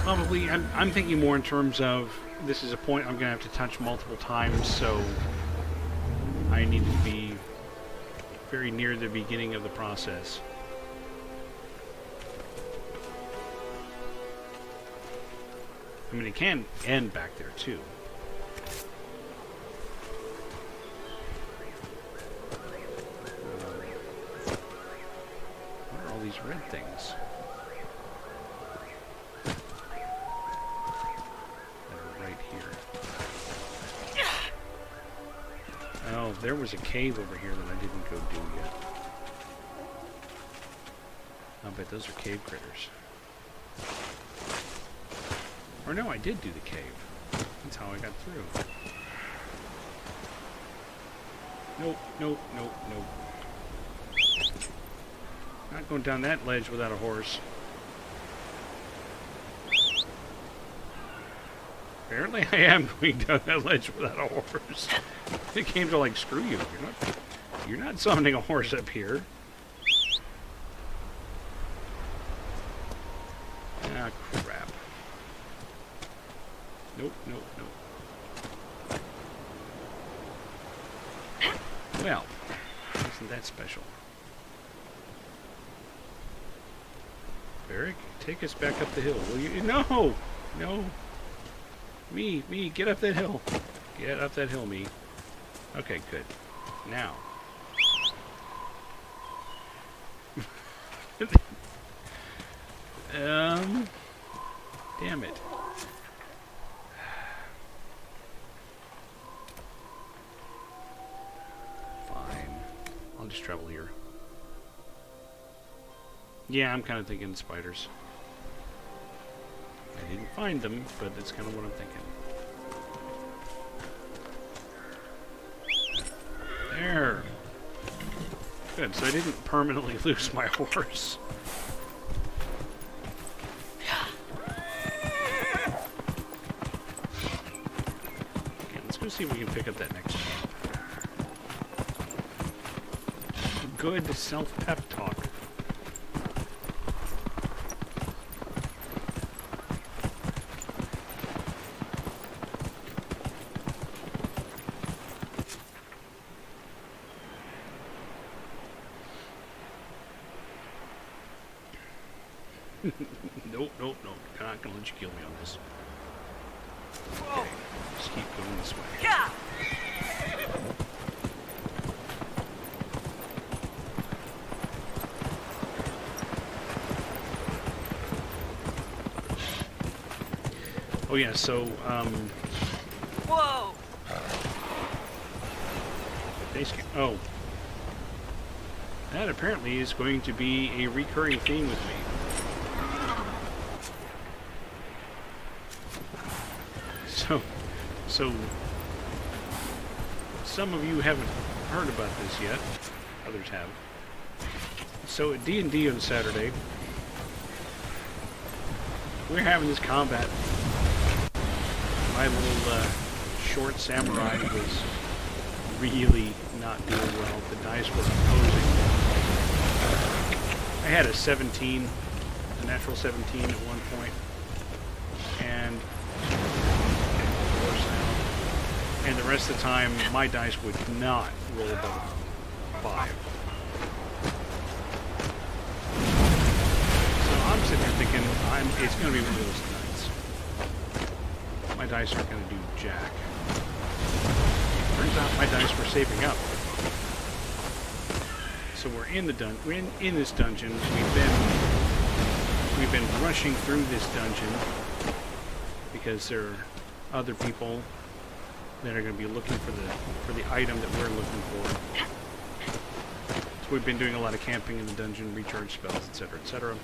Probably, I'm thinking more in terms of, this is a point I'm going to have to touch multiple times, so I need to be very near the beginning of the process. I mean, it can end back there, too. These red things that are right here. Oh, there was a cave over here that I didn't go do yet. I'll bet those are cave critters. Or no, I did do the cave. That's how I got through. Nope, nope, nope, nope. Not going down that ledge without a horse. Apparently I am going down that ledge without a horse. The games are like, screw you. You're not summoning a horse up here. Ah, crap. Nope, nope, nope. Well, isn't that special? Eric, take us back up the hill, will you? No! No! Me, get up that hill. Get up that hill, me. Okay, good. Now. Damn it. Fine. I'll just travel here. Yeah, I'm kind of thinking spiders. I didn't find them, but that's kind of what I'm thinking. There. Good, so I didn't permanently lose my horse. Okay, let's go see if we can pick up that next one. Good self-pep talk. Nope, nope, nope. I'm not gonna let you kill me on this. Okay, just keep going this way. Yeah. Oh yeah, so Whoa. oh, that apparently is going to be a recurring theme with me. So some of you haven't heard about this yet. Others have. So at D&D on Saturday, we're having this combat. My little short samurai was really not doing well. The dice wasn't posing. I had a 17, a natural 17 at one point, and the rest of the time, my dice would not roll above 5. So I'm sitting there thinking, it's going to be one of those nights. My dice aren't going to do jack. Turns out my dice were saving up. So we're in the we're in this dungeon. We've been rushing through this dungeon because there are other people that are going to be looking for the item that we're looking for. So we've been doing a lot of camping in the dungeon, recharge spells, etc., etc.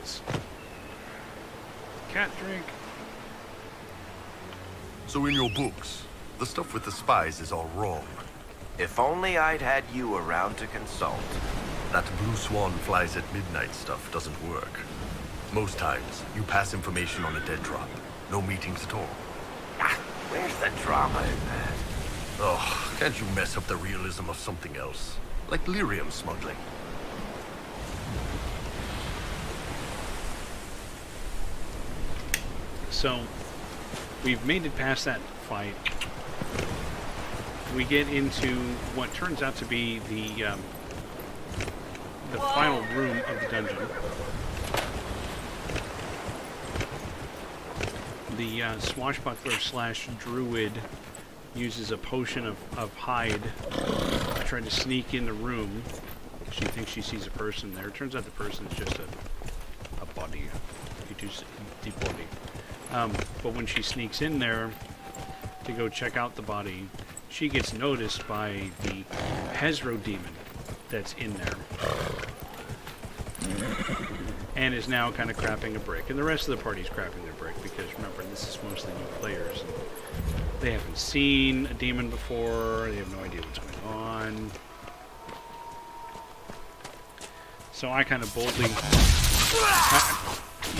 Yes. Cat drink. So in your books, the stuff with the spies is all wrong. If only I'd had you around to consult. That blue swan flies at midnight stuff doesn't work. Most times, you pass information on a dead drop. No meetings at all. Ah, where's the drama in that? Oh, can't you mess up the realism of something else? Like lyrium smuggling. So, we've made it past that fight. We get into what turns out to be the final room of the dungeon. The swashbuckler slash druid uses a potion of hide to try to sneak in the room. She thinks she sees a person there. Turns out the person is just a body. Deep body. But when she sneaks in there to go check out the body, she gets noticed by the Hezro demon that's in there. And is now kind of crapping a brick. And the rest of the party's crapping their brick because, remember, this is mostly new players. And they haven't seen a demon before. They have no idea what's going on. So I kind of boldly...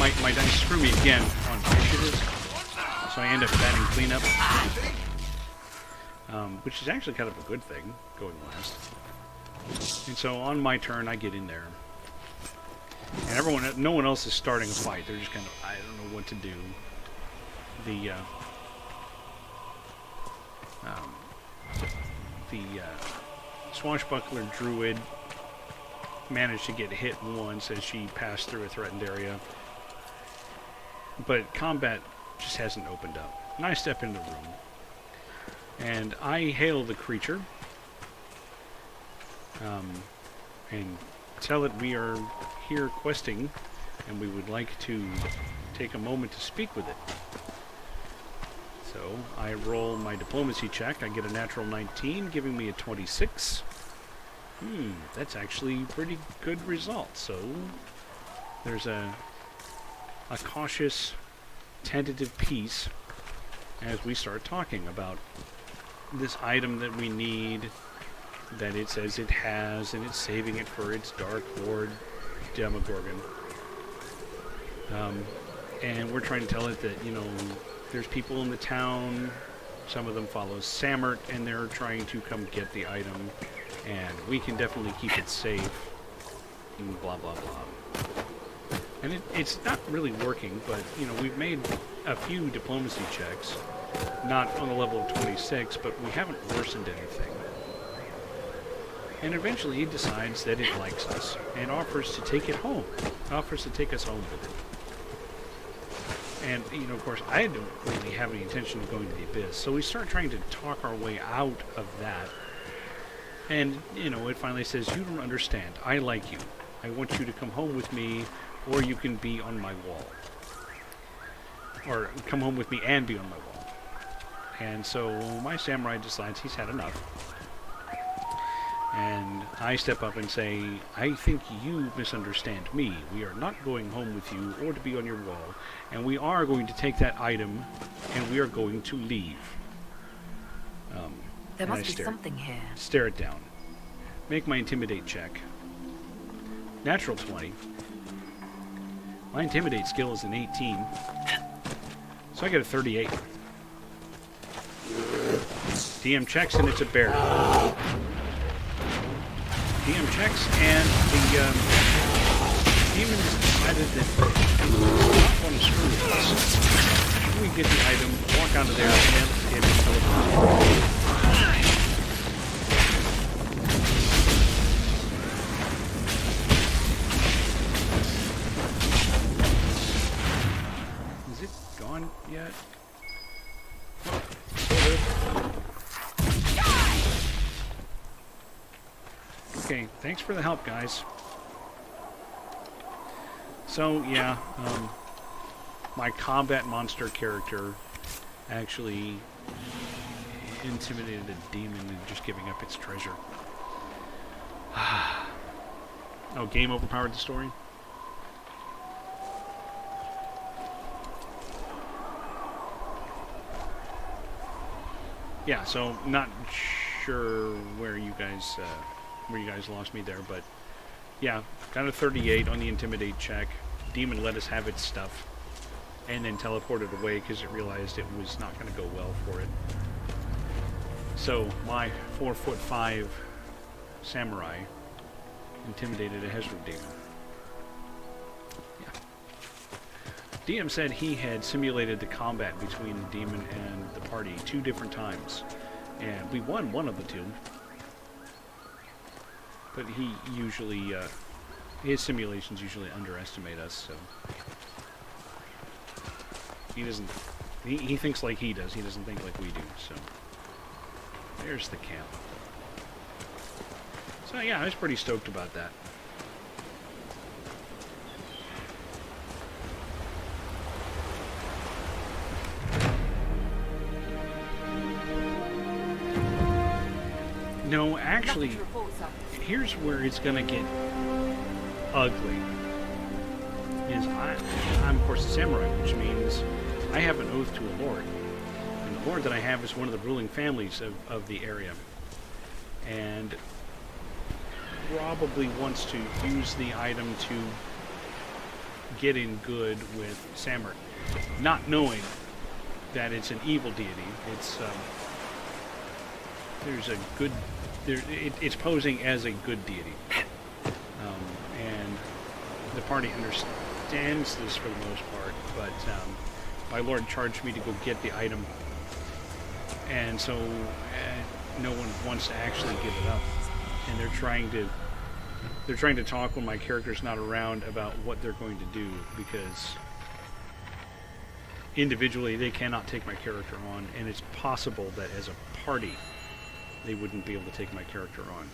my dice screw me again on initiatives. So I end up batting cleanup. Which is actually kind of a good thing, going last. And so on my turn, I get in there. And no one else is starting a fight. They're just kind of, I don't know what to do. The swashbuckler druid managed to get hit once as she passed through a threatened area. But combat just hasn't opened up. And I step into the room. And I hail the creature. And tell it we are here questing, and we would like to take a moment to speak with it. So I roll my diplomacy check. I get a natural 19, giving me a 26. That's actually a pretty good result. So there's a cautious, tentative peace as we start talking about this item that we need, that it says it has, and it's saving it for its Dark Lord Demogorgon. And we're trying to tell it that, there's people in the town, some of them follow Samert, and they're trying to come get the item, and we can definitely keep it safe, and blah, blah, blah. And it's not really working, but, we've made a few diplomacy checks, not on the level of 26, but we haven't worsened anything. And eventually it decides that it likes us and offers to take it home. Offers to take us home with it. And, of course, I don't really have any intention of going to the Abyss. So we start trying to talk our way out of that. And, it finally says, you don't understand. I like you. I want you to come home with me, or you can be on my wall. Or come home with me and be on my wall. And so my samurai decides he's had enough. And I step up and say, I think you misunderstand me. We are not going home with you or to be on your wall. And we are going to take that item and we are going to leave. There must be something here. Stare it down. Make my intimidate check. Natural 20. My intimidate skill is an 18. So I get a 38. DM checks and it's a bear. DM checks, and the demon has decided that they don't want to screw with us. Should we get the item, walk out of there, and teleport? Is it gone yet? Sort of. Okay, thanks for the help, guys. So, yeah, my combat monster character actually intimidated a demon into just giving up its treasure. Oh, game overpowered the story? Yeah, so not sure where you guys lost me there, but yeah, got a 38 on the intimidate check. Demon let us have its stuff, and then teleported away because it realized it was not going to go well for it. So my 4'5" samurai intimidated a Hezru demon. Yeah. DM said he had simulated the combat between the demon and the party 2 different times, and we won one of the 2. But he usually, his simulations usually underestimate us, so he doesn't, he thinks like he does, he doesn't think like we do, so there's the camp. So yeah, I was pretty stoked about that. No, actually, here's where it's gonna get ugly. Is I'm of course a samurai, which means I have an oath to a lord. And the lord that I have is one of the ruling families of the area. And probably wants to use the item to get in good with Samur. Not knowing that it's an evil deity. It's there's a good it's posing as a good deity, and the party understands this for the most part. But my lord charged me to go get the item, and so no one wants to actually give it up, and they're trying to talk when my character's not around about what they're going to do, because individually they cannot take my character on, and it's possible that as a party they wouldn't be able to take my character on.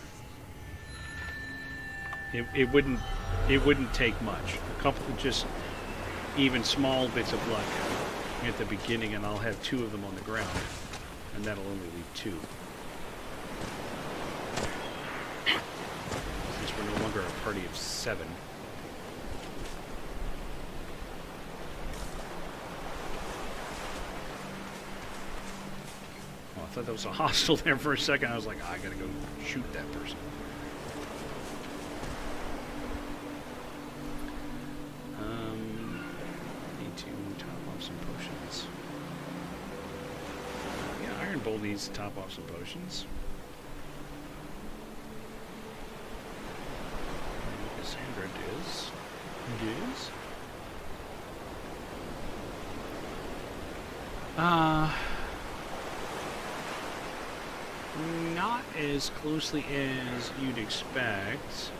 It wouldn't take much. A couple of just even small bits of luck at the beginning, and I'll have 2 of them on the ground, and that'll only leave 2. Since we're no longer a party of 7. I thought that was a hostile there for a second. I was like, I gotta go shoot that person. Need to top off some potions. Yeah, Iron Bolt needs to top off some potions. Cassandra does. Not as closely as you'd expect.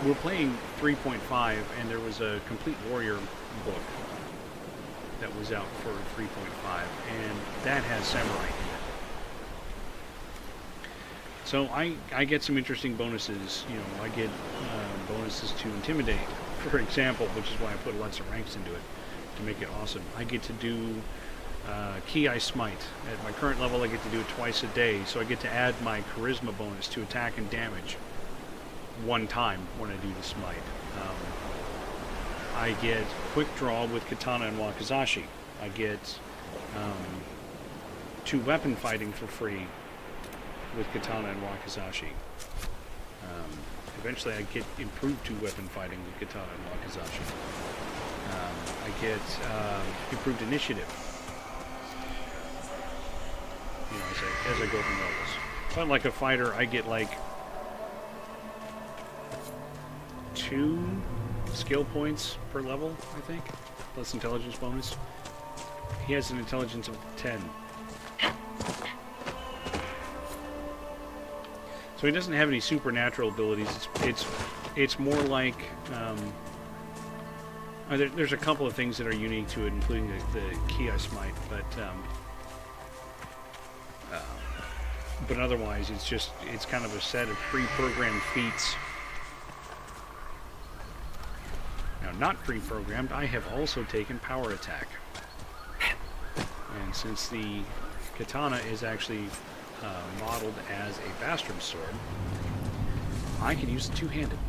We're playing 3.5, and there was a Complete Warrior book that was out for 3.5, and that has Samurai in it. So I get some interesting bonuses. You know, I get bonuses to Intimidate, for example, which is why I put lots of ranks into it, to make it awesome. I get to do Ki Smite. At my current level, I get to do it twice a day, so I get to add my Charisma bonus to attack and damage 1 time when I do the Smite. I get Quick Draw with Katana and Wakizashi. I get 2 weapon fighting for free with Katana and Wakizashi. Eventually I get improved 2 weapon fighting with Katana and Wakizashi. I get improved initiative. You know, as I go through levels. If I'm like a fighter, I get like 2 skill points per level, I think, plus intelligence bonus. He has an intelligence of 10. So he doesn't have any supernatural abilities. It's more like there's a couple of things that are unique to it, including the Ki Smite, but But otherwise, it's kind of a set of pre-programmed feats. Now, not pre-programmed, I have also taken power attack. And since the katana is actually modeled as a bastard sword, I can use it two-handed.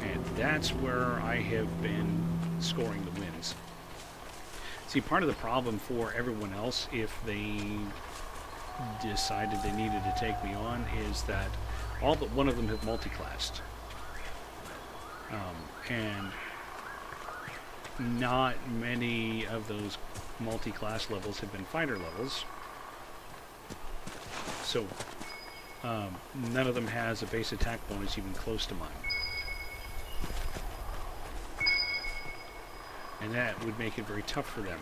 And that's where I have been scoring the wins. See, part of the problem for everyone else, if they decided they needed to take me on, is that all but one of them have multi-classed. And not many of those multi-class levels have been fighter levels. So, none of them has a base attack bonus even close to mine. And that would make it very tough for them.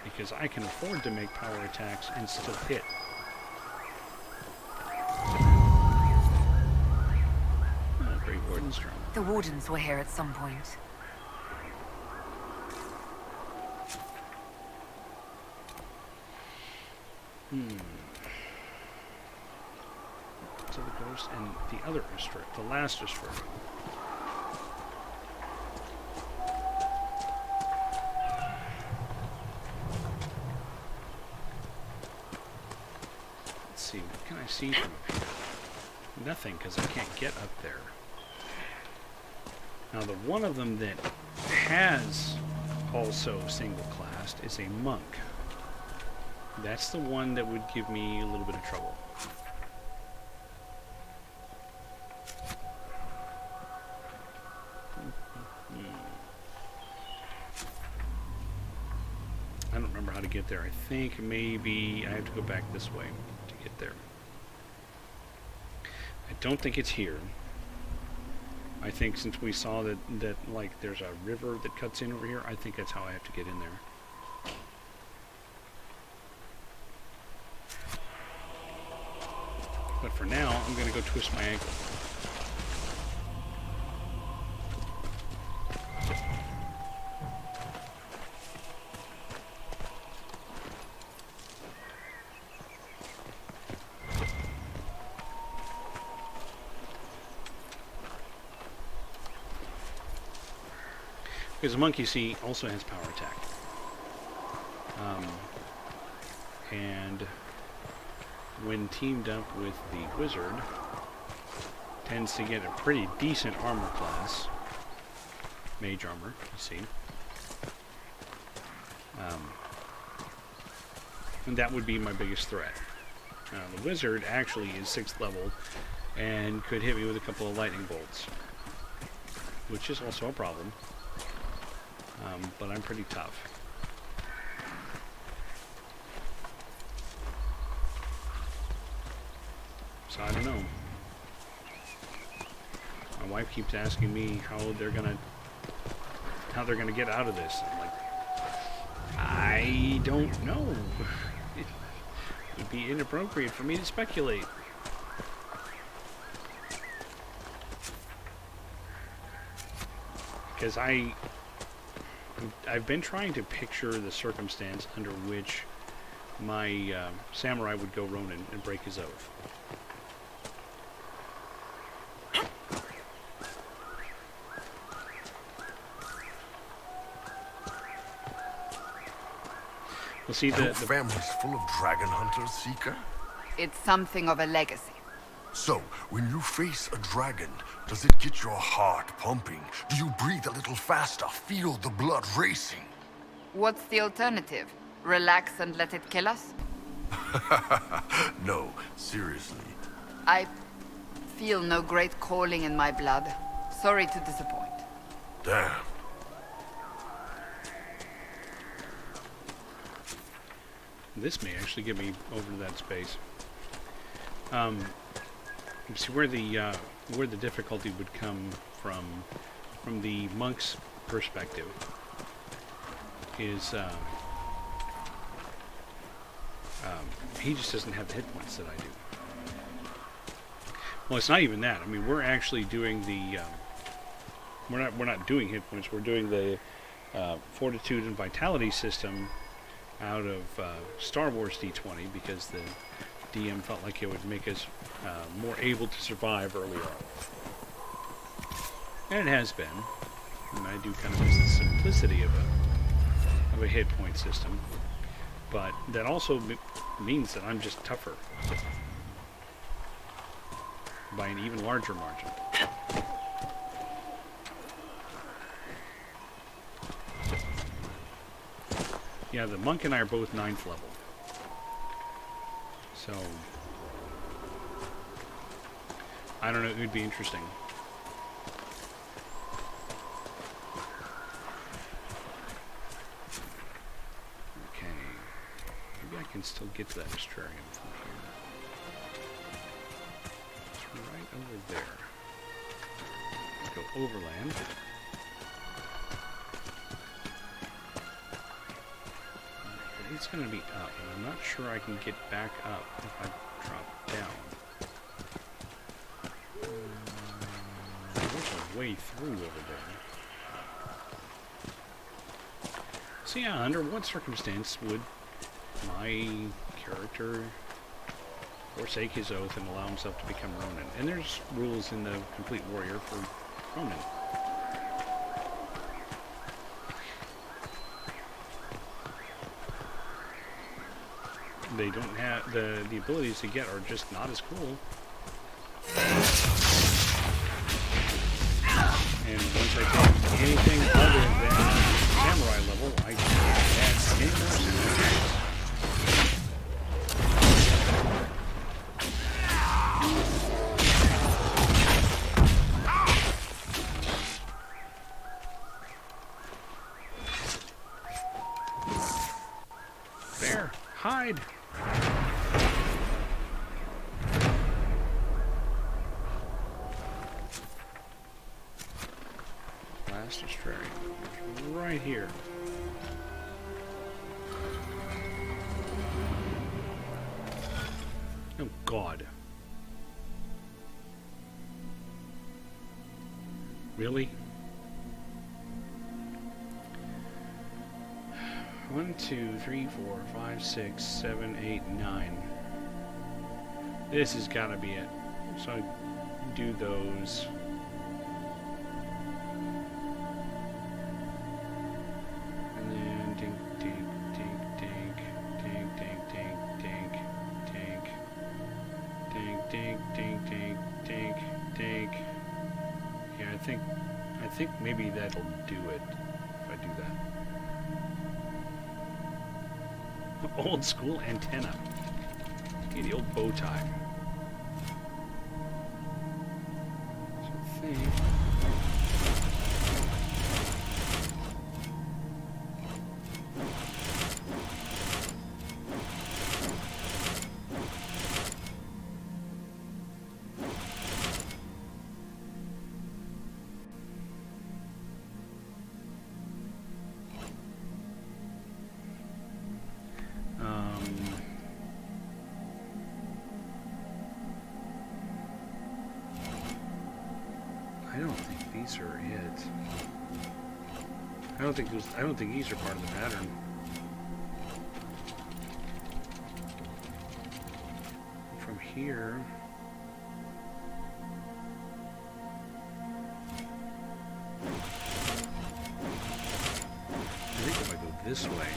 Because I can afford to make power attacks and still hit. Oh, Great Warden's drum. The Wardens were here at some point. So the ghost and the other district, the last district. Let's see, what can I see from up here? Nothing, because I can't get up there. Now, the one of them that has also single-classed is a monk. That's the one that would give me a little bit of trouble. I don't remember how to get there. I think maybe I have to go back this way to get there. I don't think it's here. I think since we saw that like there's a river that cuts in over here, I think that's how I have to get in there. But for now, I'm going to go twist my ankle. Because the monk, you see, also has power attack. And when teamed up with the wizard, tends to get a pretty decent armor class. Mage armor, you see. And that would be my biggest threat. The wizard actually is 6th level and could hit me with a couple of lightning bolts, which is also a problem. But I'm pretty tough. So I don't know. My wife keeps asking me how they're gonna get out of this. I'm like, I don't know. It would be inappropriate for me to speculate. Because I've been trying to picture the circumstance under which my samurai would go Ronin and break his oath. Well, see, Your family's full of dragon hunters, Seeker? It's something of a legacy. So, when you face a dragon, does it get your heart pumping? Do you breathe a little faster, feel the blood racing? What's the alternative? Relax and let it kill us? No, seriously. I feel no great calling in my blood. Sorry to disappoint. Damn. This may actually get me over to that space. See where the difficulty would come from the monk's perspective is he just doesn't have the hit points that I do. Well, it's not even that. I mean, we're actually doing the we're not doing hit points. We're doing the fortitude and vitality system out of Star Wars D20 because the DM felt like it would make us more able to survive early on. And it has been. And I do kind of miss the simplicity of a hit point system. But that also means that I'm just tougher. By an even larger margin. Yeah, the monk and I are both 9th level. So, I don't know, it would be interesting. Okay. Maybe I can still get to that Astrarium from here. It's right over there. Let's go overland. It's going to be up, and I'm not sure I can get back up if I drop down. There's a way through over there. So yeah, under what circumstance would my character forsake his oath and allow himself to become Ronin? And there's rules in the Complete Warrior for Ronin. They don't have the abilities to get are just not as cool. And once I take anything other than samurai level, I can't add any more samurai. There, hide. Last Astrarium. Right here. Oh, God. Really? 1, 2, 3, 4, 5, 6, 7, 8, 9. This has got to be it. So I do those. And then dink, dink, dink, dink, dink, dink, dink, dink, dink, dink, dink, dink, dink, dink. Yeah, I think maybe that'll do it if I do that. Old school antenna. Okay, the old bow tie. So I think. I don't think these are it. I don't think these are part of the pattern. From here. I think if I go this way.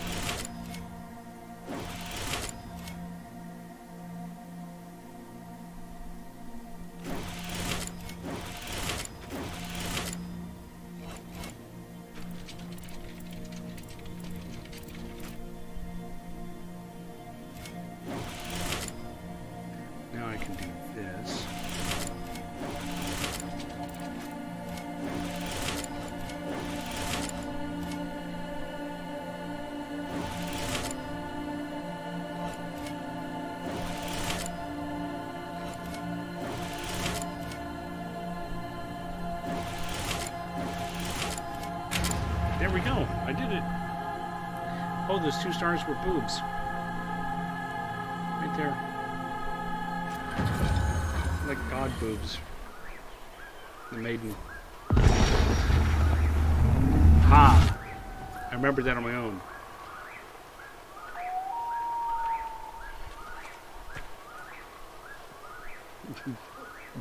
Now I can do this. There we go. I did it. Oh, those 2 stars were boobs. Right there. Like god boobs. The maiden. Ha! I remembered that on my own.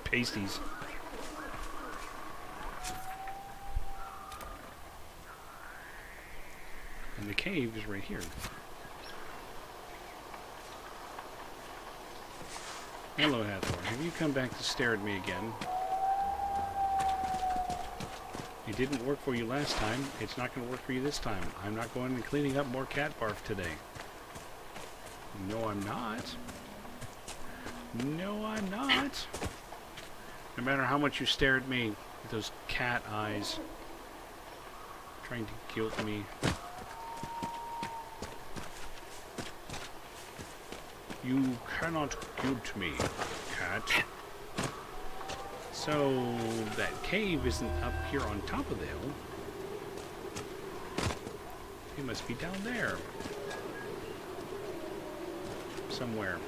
Pasties. And the cave is right here. Hello, Hathor. Have you come back to stare at me again? It didn't work for you last time. It's not going to work for you this time. I'm not going and cleaning up more cat barf today. No, I'm not. No, I'm not. No matter how much you stare at me with those cat eyes, trying to guilt me. You cannot guilt me, cat. So, that cave isn't up here on top of the hill. It must be down there. Somewhere.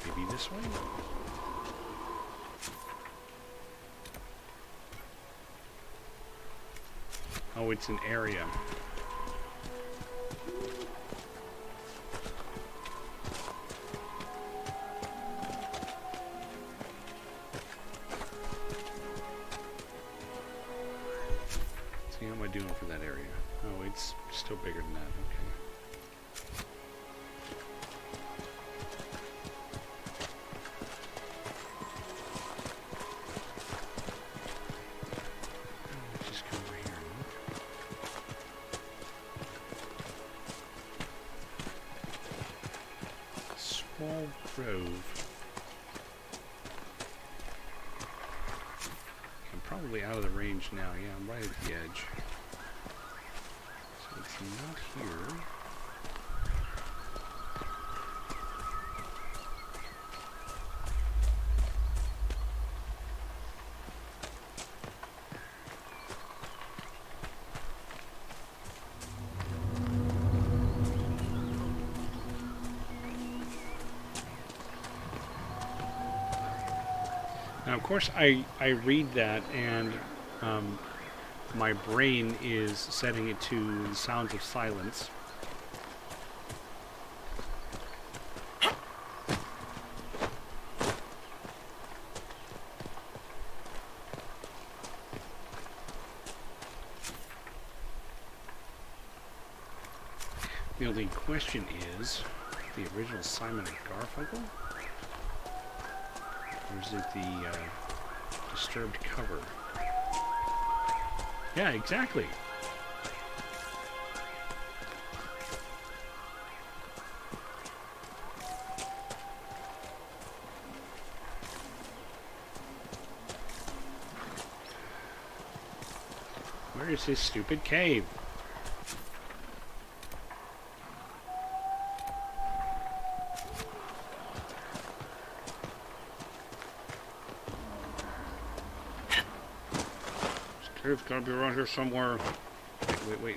Maybe this way? Oh, it's an area. See, how am I doing for that area? Oh, it's still bigger than that. Okay. Let's just come over here and look. Small Grove. I'm probably out of the range now. Yeah, I'm right at the edge. So it's not here. Now, of course, I read that, and my brain is setting it to the sounds of silence. The only question is, the original Simon and Garfunkel? Or is it the disturbed cover? Yeah, exactly. Where is this stupid cave? It's gotta be around here somewhere. Wait.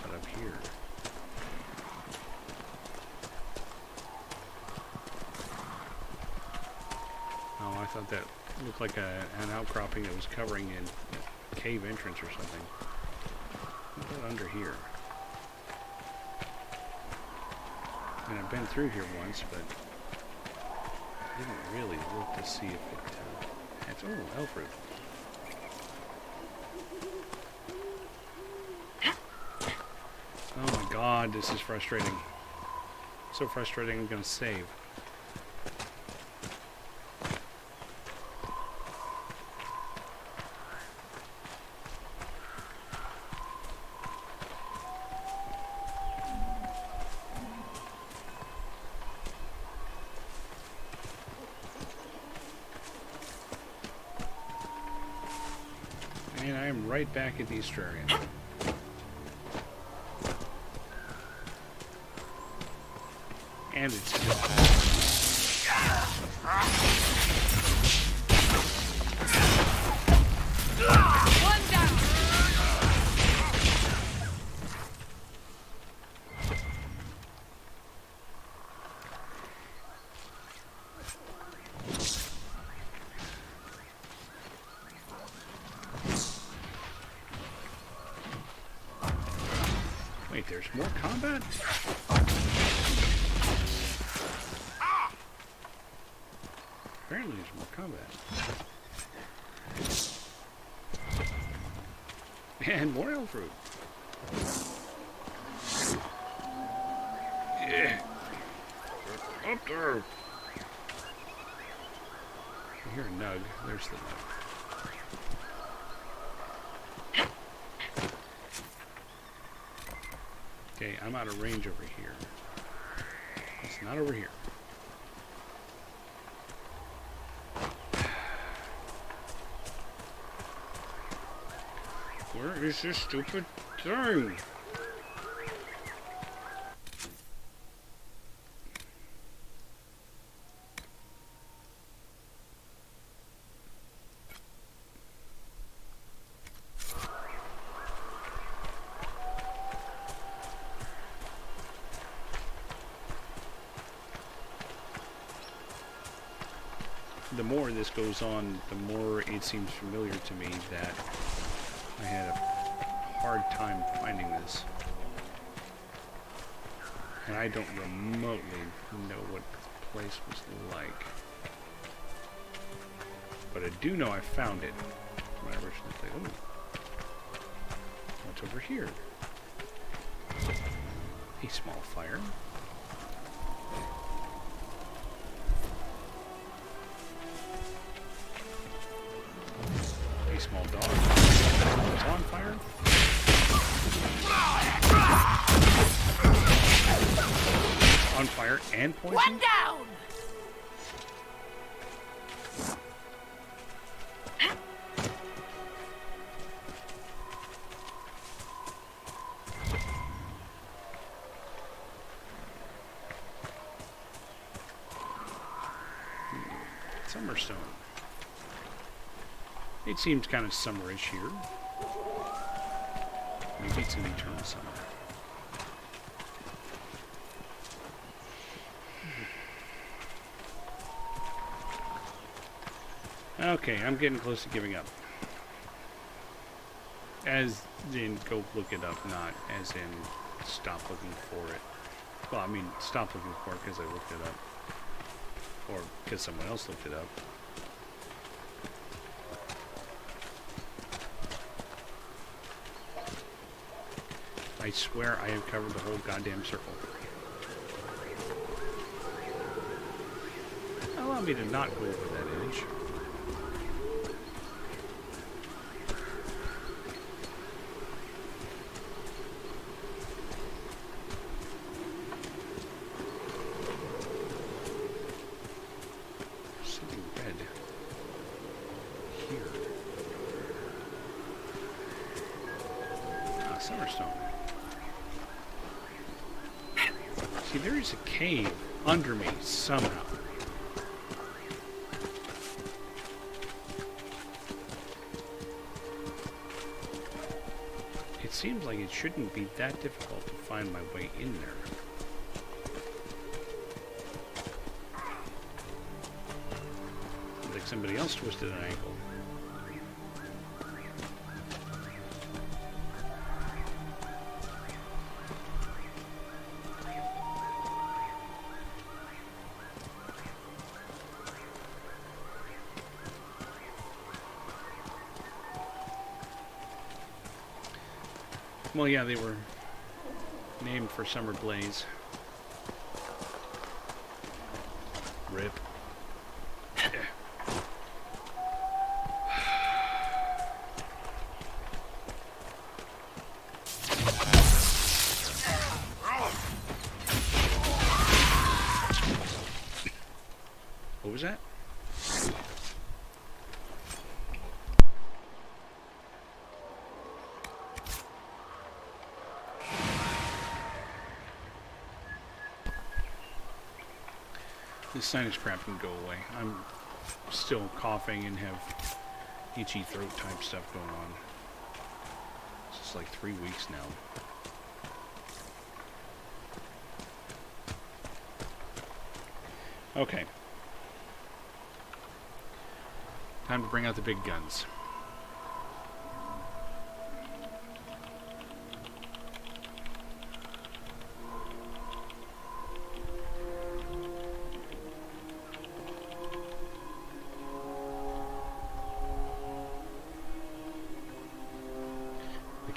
But up here. Oh, I thought that looked like an outcropping that was covering a cave entrance or something. What's that under here? And I've been through here once, but I didn't really look to see if it has... Oh, elf root. Oh my god, this is frustrating. So frustrating, I'm gonna save. And I am right back at the Astrarian. And it's One down. there's more combat? Apparently there's more combat. And more elf fruit. Yeah. Up there. I hear a nug. There's the nug. Okay, I'm out of range over here. It's not over here. Where is this stupid thing? The more this goes on, the more it seems familiar to me that I had a hard time finding this. And I don't remotely know what this place was like. But I do know I found it when I originally played. Oh. What's over here? A small fire. A small dog. It's on fire. On fire and poison? One down! Summerstone. It seems kind of summerish here. Maybe it's an eternal summer. Okay, I'm getting close to giving up. As in, go look it up, not as in stop looking for it. Well, I mean, stop looking for it because I looked it up. Or because someone else looked it up. I swear I have covered the whole goddamn circle. Allow me to not go over that edge. Something red here. Ah, Summerstone. See, there is a cave under me somehow. It seems like it shouldn't be that difficult to find my way in there. Like somebody else twisted an ankle. Well, yeah, they were named for summer blaze. Rip. What was that? This sinus crap can go away. I'm still coughing and have itchy throat type stuff going on. It's just like 3 weeks now. Okay. Time to bring out the big guns.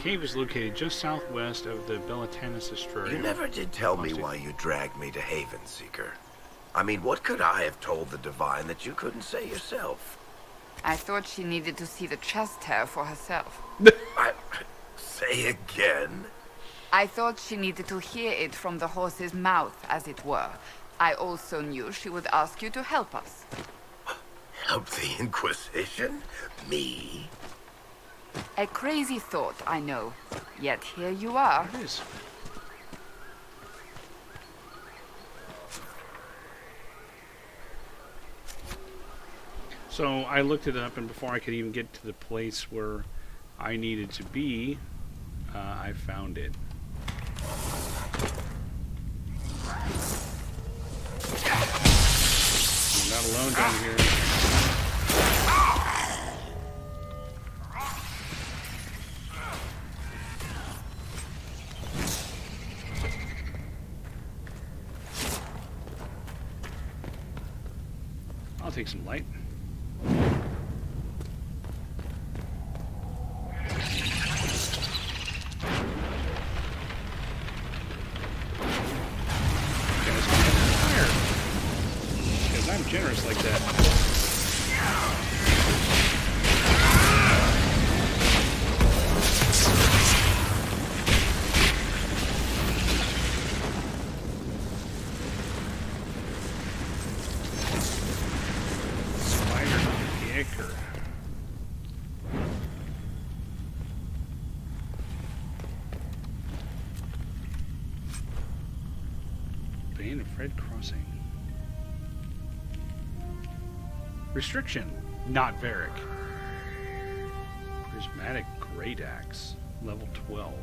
cave is located just southwest of the Bellatanus Estuary. You never did tell me why you dragged me to Haven, Seeker. I mean, what could I have told the Divine that you couldn't say yourself? I thought she needed to see the chest hair for herself. Say again? I thought she needed to hear it from the horse's mouth, as it were. I also knew she would ask you to help us. Help the Inquisition? Me? A crazy thought, I know. Yet here you are. It is. So I looked it up, and before I could even get to the place where I needed to be, I found it. I'm not alone down here. I'll take some light. I'm generous like that. Spider kicker. Bane of Fred Crossing. Restriction, not Varric. Prismatic Great Axe, level 12.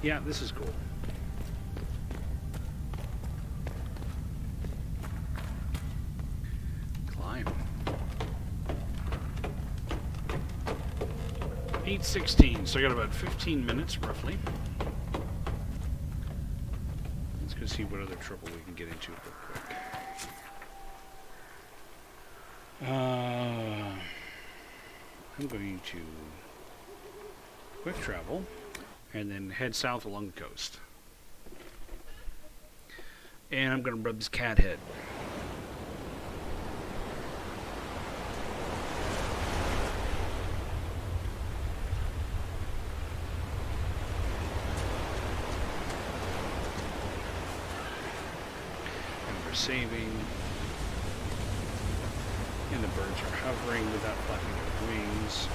Yeah, this is cool. Climb. 8:16, so I got about 15 minutes roughly. Let's go see what other trouble we can get into real quick. I'm going to quick travel and then head south along the coast. And I'm going to rub this cat head. And we're saving. And the birds are hovering without flapping their wings.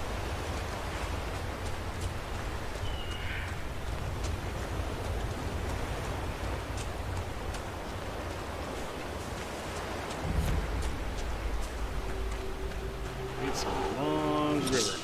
It's a long river.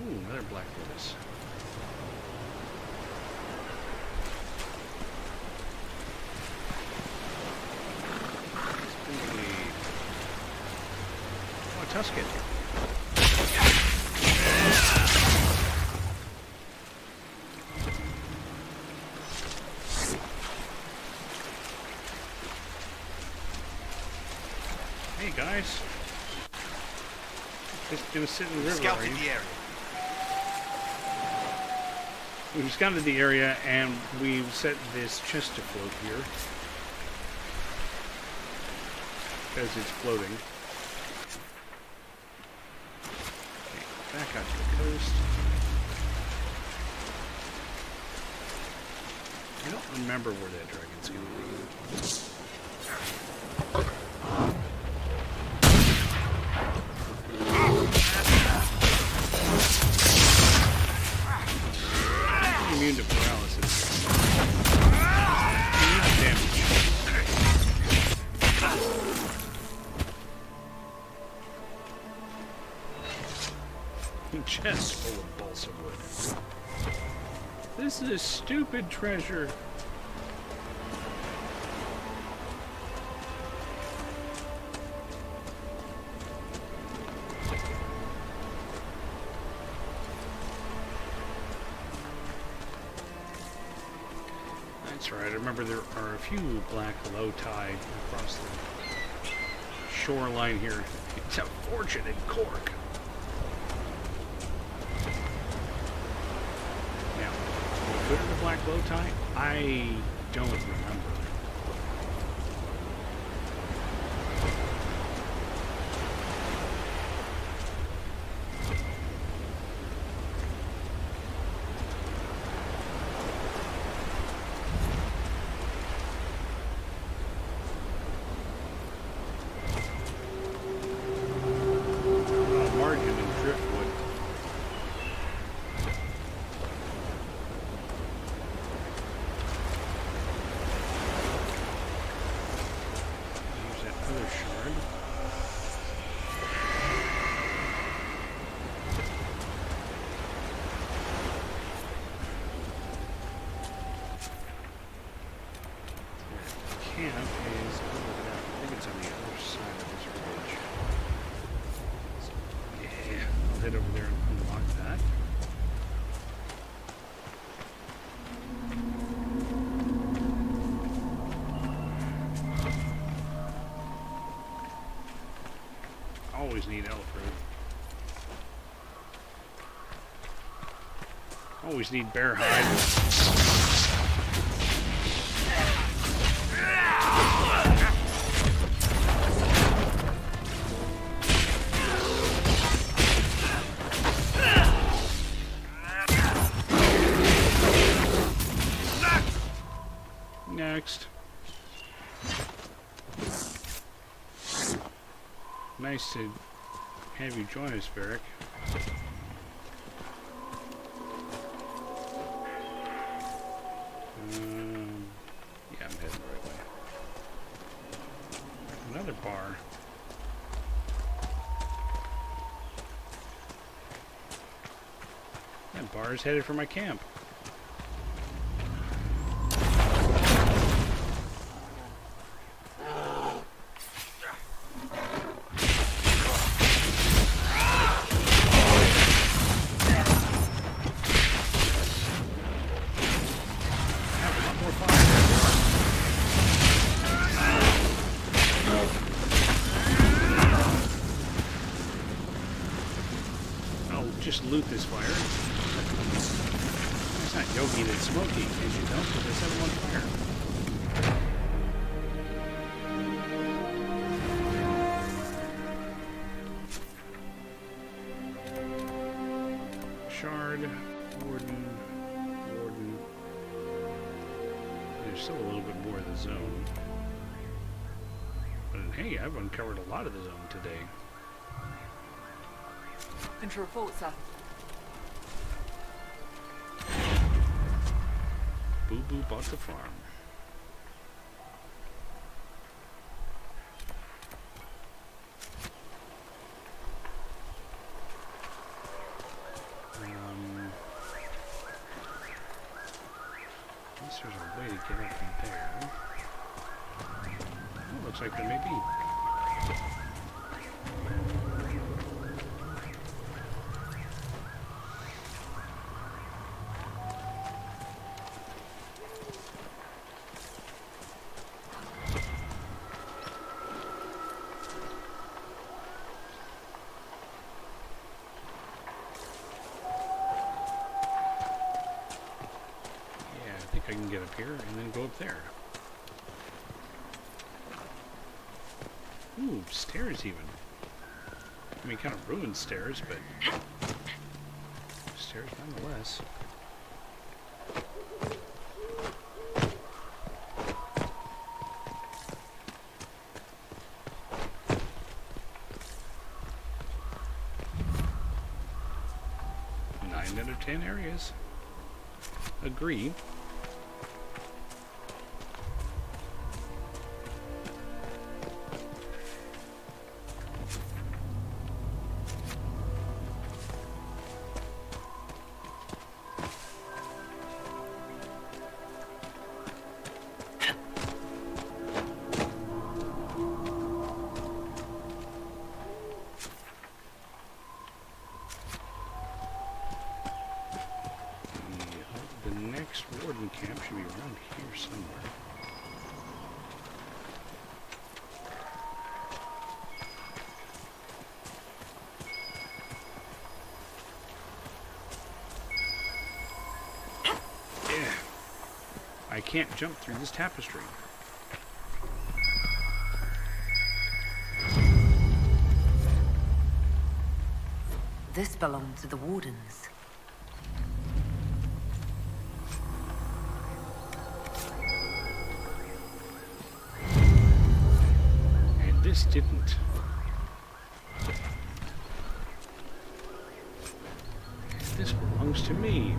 Ooh, another black lotus. Oh, Tuscan. Hey guys. Just gonna sit in the river. Scouted the area. We've scouted the area and we've set this chest afloat here. Because it's floating. Okay, back out to the coast. I don't remember where that dragon's going to be. Immune to paralysis. Chest full of balsa wood. This is a stupid treasure. That's right, I remember there are a few black low tide across the shoreline here. It's a fortune in cork. Now, what good are the black low tide? I don't remember. Margin and driftwood. Use that other shard. Camp is over there. I think it's on the other side of this ridge. Yeah, I'll head over there and unlock that. Always need elf root. Always need bear hide. Next. Nice to have you join us, Varric. Yeah, I'm heading the right way. Another bar. That bar is headed for my camp. Just loot this fire. It's not Yogi that's smoky, as you know, because I set him on fire. Shard, Warden. There's still a little bit more of the zone. But hey, I've uncovered a lot of the zone today. Control report, sir. Boo Boo bought the farm. I guess there's a way to get up from there. Oh, looks like there may be. I can get up here and then go up there. Ooh, stairs even. I mean, kind of ruined stairs, but stairs nonetheless. Nine out of 10 areas. Agree. camp should be around here somewhere. Yeah. I can't jump through this tapestry. This belonged to the Wardens. And this didn't. This belongs to me.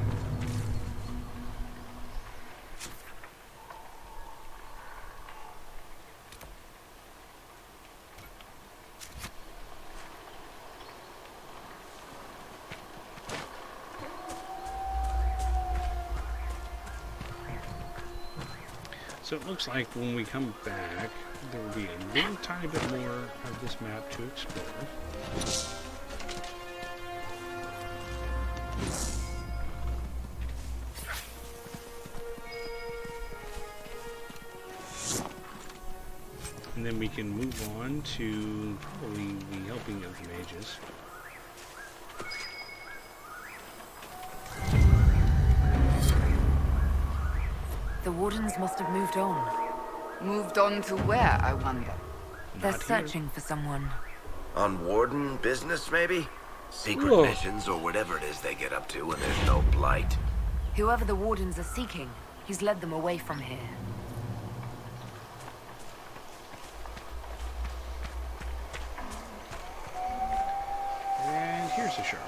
So it looks like when we come back, there will be a little tiny bit more of this map to explore. And then we can move on to probably the helping of the mages. The Wardens must have moved on. Moved on to where, I wonder? They're Not here. searching for someone. On warden business, maybe? Secret Whoa. missions or whatever it is they get up to when there's no blight. Whoever the Wardens are seeking, he's led them away from here. And here's a shard.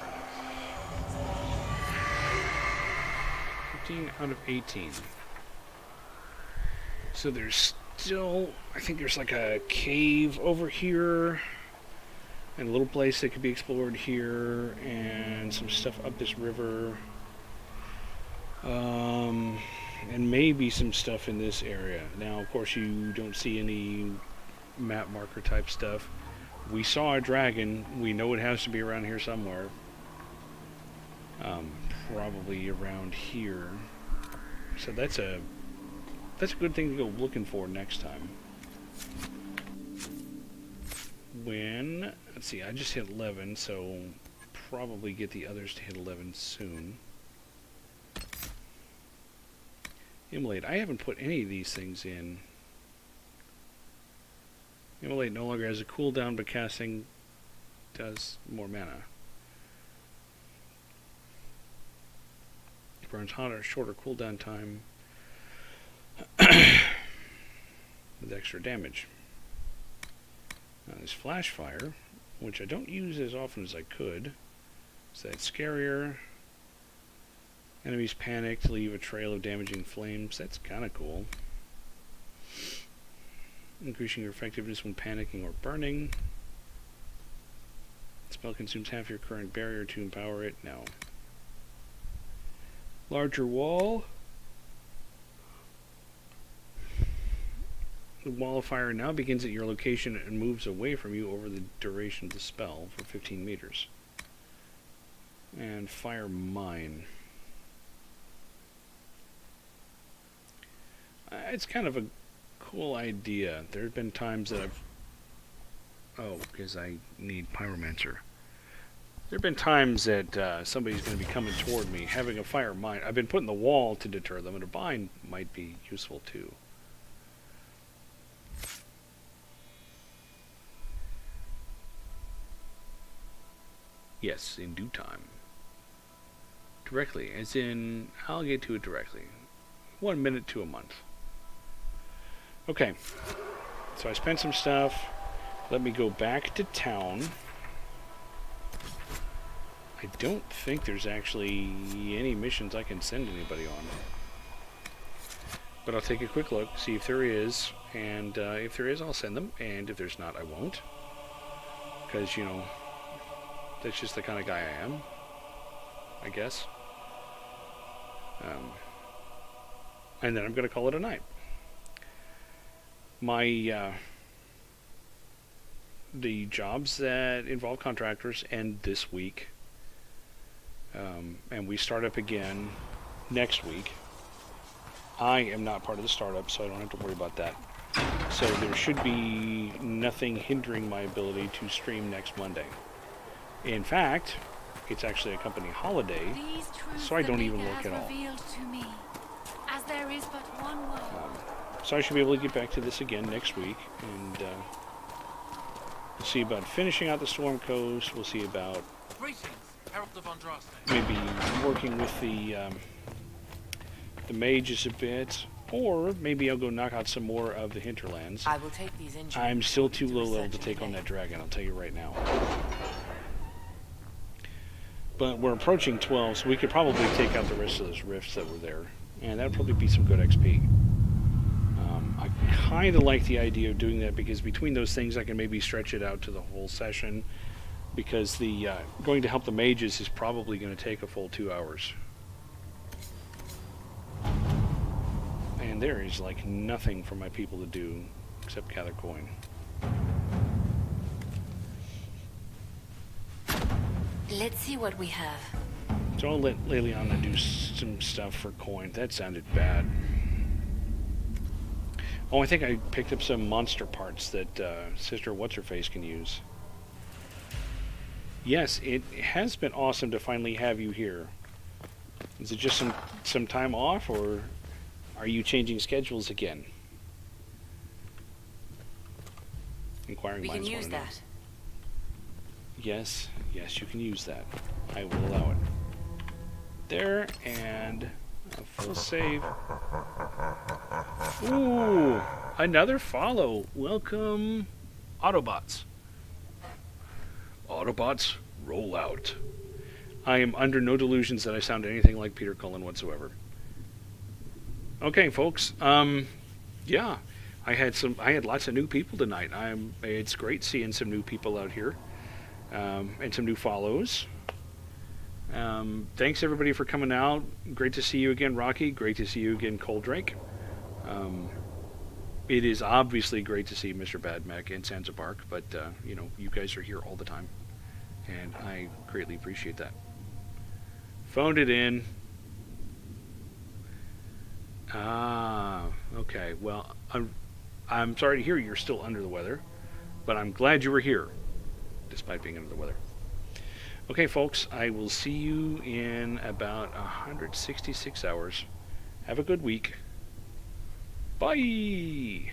15 out of 18. So there's still, I think there's like a cave over here, and a little place that could be explored here, and some stuff up this river, and maybe some stuff in this area. Now, of course, you don't see any map marker type stuff. We saw a dragon. We know it has to be around here somewhere. Probably around here. So that's a good thing to go looking for next time. Let's see, I just hit 11, so probably get the others to hit 11 soon. Immolate, I haven't put any of these things in. Immolate no longer has a cooldown, but casting does more mana. Burns hotter, shorter cooldown time with extra damage. Now there's flash fire, which I don't use as often as I could. So that's scarier. Enemies panic to leave a trail of damaging flames. That's kind of cool. Increasing your effectiveness when panicking or burning. Spell consumes half your current barrier to empower it. No. Larger wall. The wall of fire now begins at your location and moves away from you over the duration of the spell for 15 meters. And fire mine. It's kind of a cool idea. There have been times that because I need pyromancer. There have been times that somebody's going to be coming toward me, having a fire mine. I've been putting the wall to deter them, and a mine might be useful too. Yes, in due time. Directly, as in, I'll get to it directly. 1 minute to a month. Okay, so I spent some stuff. Let me go back to town. I don't think there's actually any missions I can send anybody on. But I'll take a quick look, see if there is, and if there is, I'll send them, and if there's not, I won't. Because, you know, that's just the kind of guy I am, I guess. And then I'm going to call it a night. The jobs that involve contractors end this week. And we start up again next week. I am not part of the startup, so I don't have to worry about that. So there should be nothing hindering my ability to stream next Monday. In fact, it's actually a company holiday, These truths so I the don't even Maker work has at all. revealed to me, as there is but one world. So I should be able to get back to this again next week, and we'll see about finishing out the Storm Coast. We'll see about Greetings, Herald of Andraste. maybe working with the mages a bit, or maybe I'll go knock out some more of the hinterlands. I will take these injuries. I'm still too to low level research to take and on debate. that dragon, I'll tell you right now. But we're approaching 12, so we could probably take out the rest of those rifts that were there, and that'd probably be some good XP. I kind of like the idea of doing that, because between those things I can maybe stretch it out to the whole session, because the going to help the mages is probably going to take a full 2 hours. And there is like nothing for my people to do except gather coin. Let's see what we have. So I'll let Leliana do some stuff for coin. That sounded bad. Oh, I think I picked up some monster parts that Sister What's-Her-Face can use. Yes, it has been awesome to finally have you here. Is it just some time off, or are you changing schedules again? Inquiring We can minds use wanna know. that. Yes, yes, you can use that. I will allow it. There, and a full save. Ooh, another follow. Welcome, Autobots. Autobots, roll out. I am under no delusions that I sound anything like Peter Cullen whatsoever. Okay, folks. Yeah, I had lots of new people tonight. It's great seeing some new people out here, and some new follows. Thanks everybody for coming out. Great to see you again, Rocky. Great to see you again, Coldrake. It is obviously great to see Mr. Badmech and Sansa Bark, but you know, you guys are here all the time, and I greatly appreciate that. Phoned it in. Ah, okay. Well, I'm sorry to hear you're still under the weather, but I'm glad you were here, despite being under the weather. Okay, folks, I will see you in about 166 hours. Have a good week. Bye!